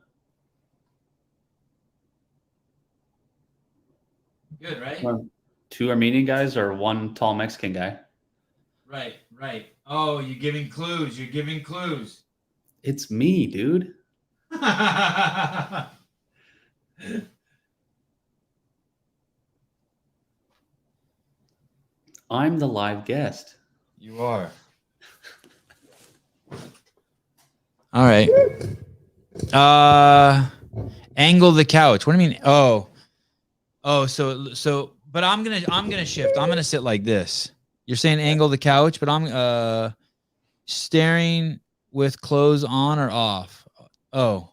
Good, right? Two Armenian guys or one tall Mexican guy? Right. Oh, you're giving clues. It's me, dude. I'm the live guest. You are. All right. Angle the couch. What do you mean? Oh, so but I'm gonna shift. I'm gonna sit like this. You're saying angle the couch, but I'm staring with clothes on or off. Oh,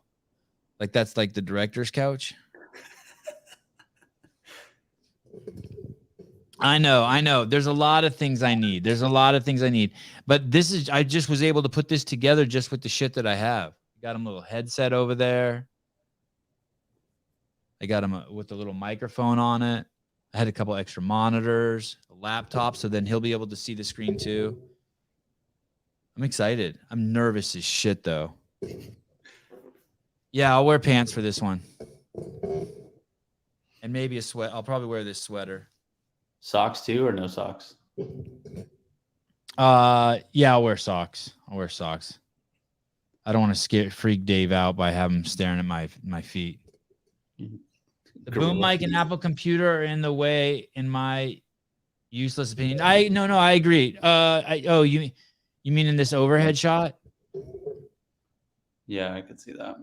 like that's like the director's couch. I know. There's a lot of things I need. But I just was able to put this together just with the shit that I have. Got him a little headset over there. I got him with a little microphone on it. I had a couple extra monitors, a laptop, so then he'll be able to see the screen too. I'm excited. I'm nervous as shit though. Yeah, I'll wear pants for this one. And maybe a sweat. I'll probably wear this sweater. Socks too, or no socks? Yeah, I'll wear socks. I don't want to freak Dave out by having him staring at my feet. The boom mic and Apple computer are in the way, in my useless opinion. No, I agree. You mean in this overhead shot? Yeah, I could see that.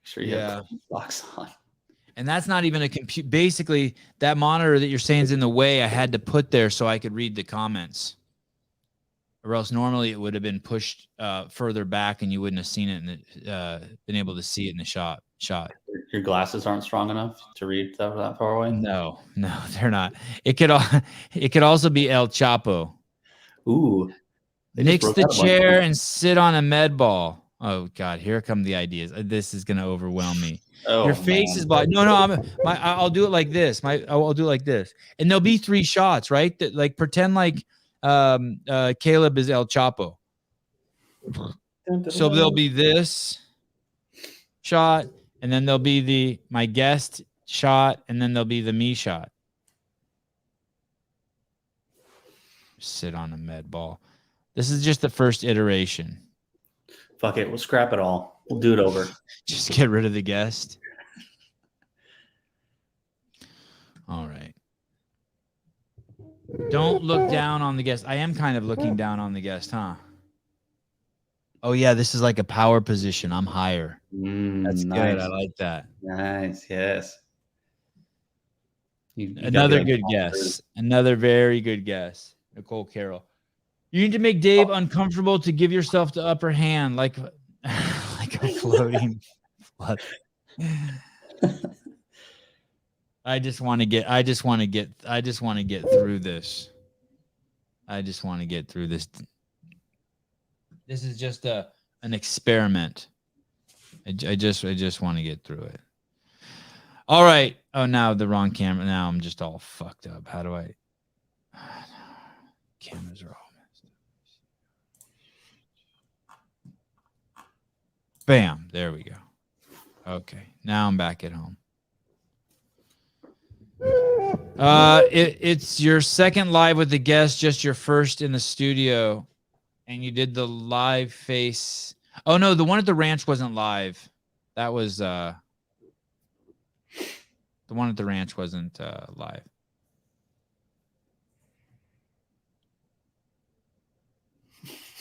Sure you have socks on. And that's not even a compute. Basically, that monitor that you're saying is in the way, I had to put there so I could read the comments. Or else normally it would have been pushed further back and you wouldn't have seen it and been able to see it in the shot. Your glasses aren't strong enough to read that far away? No, they're not. It could also be El Chapo. Ooh. Nix the chair and sit on a med ball. Oh God, here come the ideas. This is gonna overwhelm me. Your face is black. No, I'll do it like this. I'll do it like this, and there'll be 3 shots, right? That like pretend like Caleb is El Chapo. So there'll be this shot, and then there'll be my guest shot, and then there'll be the me shot. Sit on a med ball. This is just the first iteration. Fuck it. We'll scrap it all. We'll do it over. Just get rid of the guest. All right. Don't look down on the guest. I am kind of looking down on the guest, huh? Oh, yeah. This is like a power position. I'm higher. That's nice. Good. I like that. Nice. Yes. Another good guess. Another very good guess. Nicole Carroll. You need to make Dave uncomfortable to give yourself the upper hand, like a floating flood. I just want to get through this. This is just an experiment. I just want to get through it. All right. Oh, now the wrong camera. Now I'm just all fucked up. How do I? Cameras are all messed up. Bam. There we go. Okay. Now I'm back at home. It's your second live with the guest, just your first in the studio, and you did the live face. Oh no, the one at the ranch wasn't live. That was the one at the ranch wasn't live.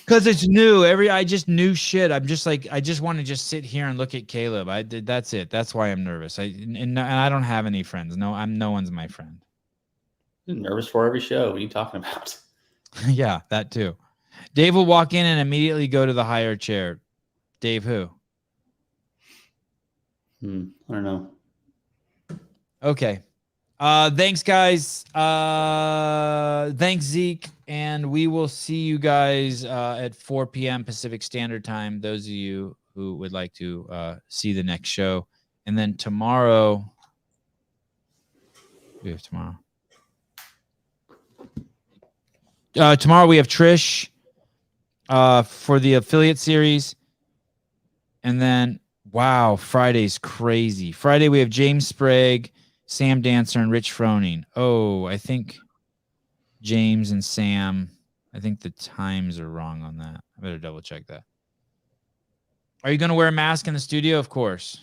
Because it's new. I just knew shit. I'm just like, I just want to just sit here and look at Caleb. That's it. That's why I'm nervous. And I don't have any friends. No, no one's my friend. I'm nervous for every show. What are you talking about? Yeah, that too. Dave will walk in and immediately go to the higher chair. Dave who? I don't know. Okay. Thanks, guys. Thanks, Zeke. And we will see you guys at 4 p.m. Pacific Standard Time. Those of you who would like to see the next show. And then tomorrow, we have tomorrow. Tomorrow we have Trish for the affiliate series. And then, wow, Friday's crazy. Friday we have James Sprague, Sam Dancer, and Rich Froning. Oh, I think James and Sam, I think the times are wrong on that. I better double check that. Are you going to wear a mask in the studio? Of course.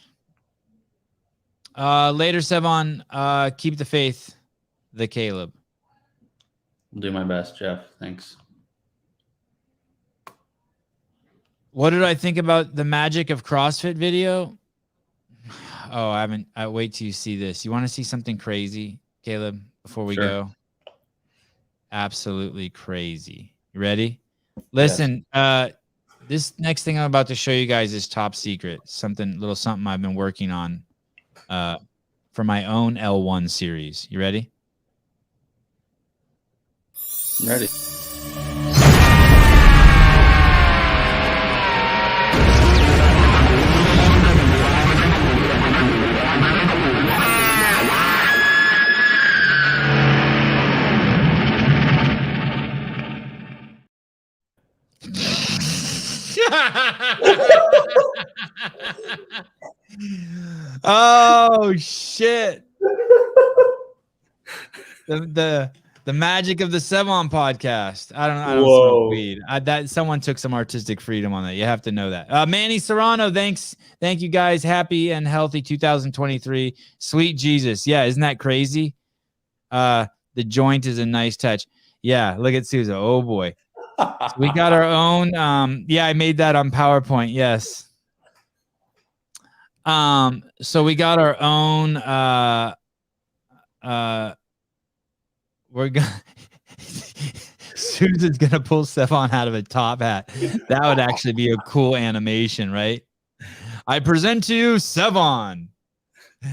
Later, Sevan. Keep the faith. The Caleb. I'll do my best, Jeff. Thanks. What did I think about the magic of CrossFit video? Oh, I haven't. Wait till you see this. You want to see something crazy, Caleb, before we go? Absolutely crazy. You ready? Listen, yes. This next thing I'm about to show you guys is top secret. Something I've been working on for my own L1 series. You ready? I'm ready. Oh shit. The magic of the Sevan podcast. I don't smoke weed. That someone took some artistic freedom on that. You have to know that. Manny Serrano, thanks. Thank you guys. Happy and healthy 2023. Sweet Jesus. Yeah, isn't that crazy? The joint is a nice touch. Yeah, look at Sousa. Oh boy. So we got our own. I made that on PowerPoint. Yes. So we got our own. We're gonna. Susan's gonna pull Sevan out of a top hat. That would actually be a cool animation, right? I present to you Sevan.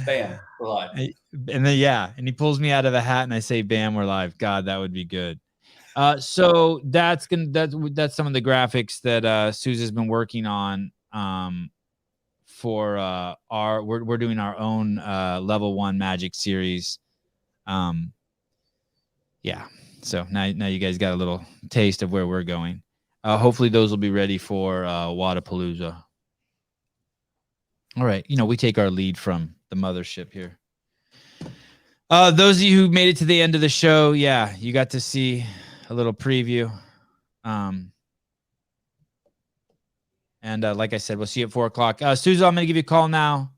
Bam, we're live. And then and he pulls me out of a hat, and I say, "Bam, we're live." God, that would be good. So that's some of the graphics that Susan's been working on. For we're doing our own level 1 Magic series. Yeah. So now you guys got a little taste of where we're going. Hopefully those will be ready for Wadapalooza. All right. We take our lead from the mothership here. Those of you who made it to the end of the show, yeah, you got to see a little preview. And like I said, we'll see you at 4:00. Susan, I'm going to give you a call now.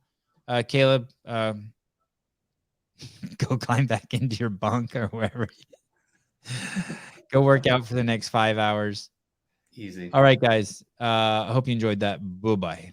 Caleb, go climb back into your bunk or wherever. Go work out for the next 5 hours. Easy. All right, guys. I hope you enjoyed that. Bye-bye.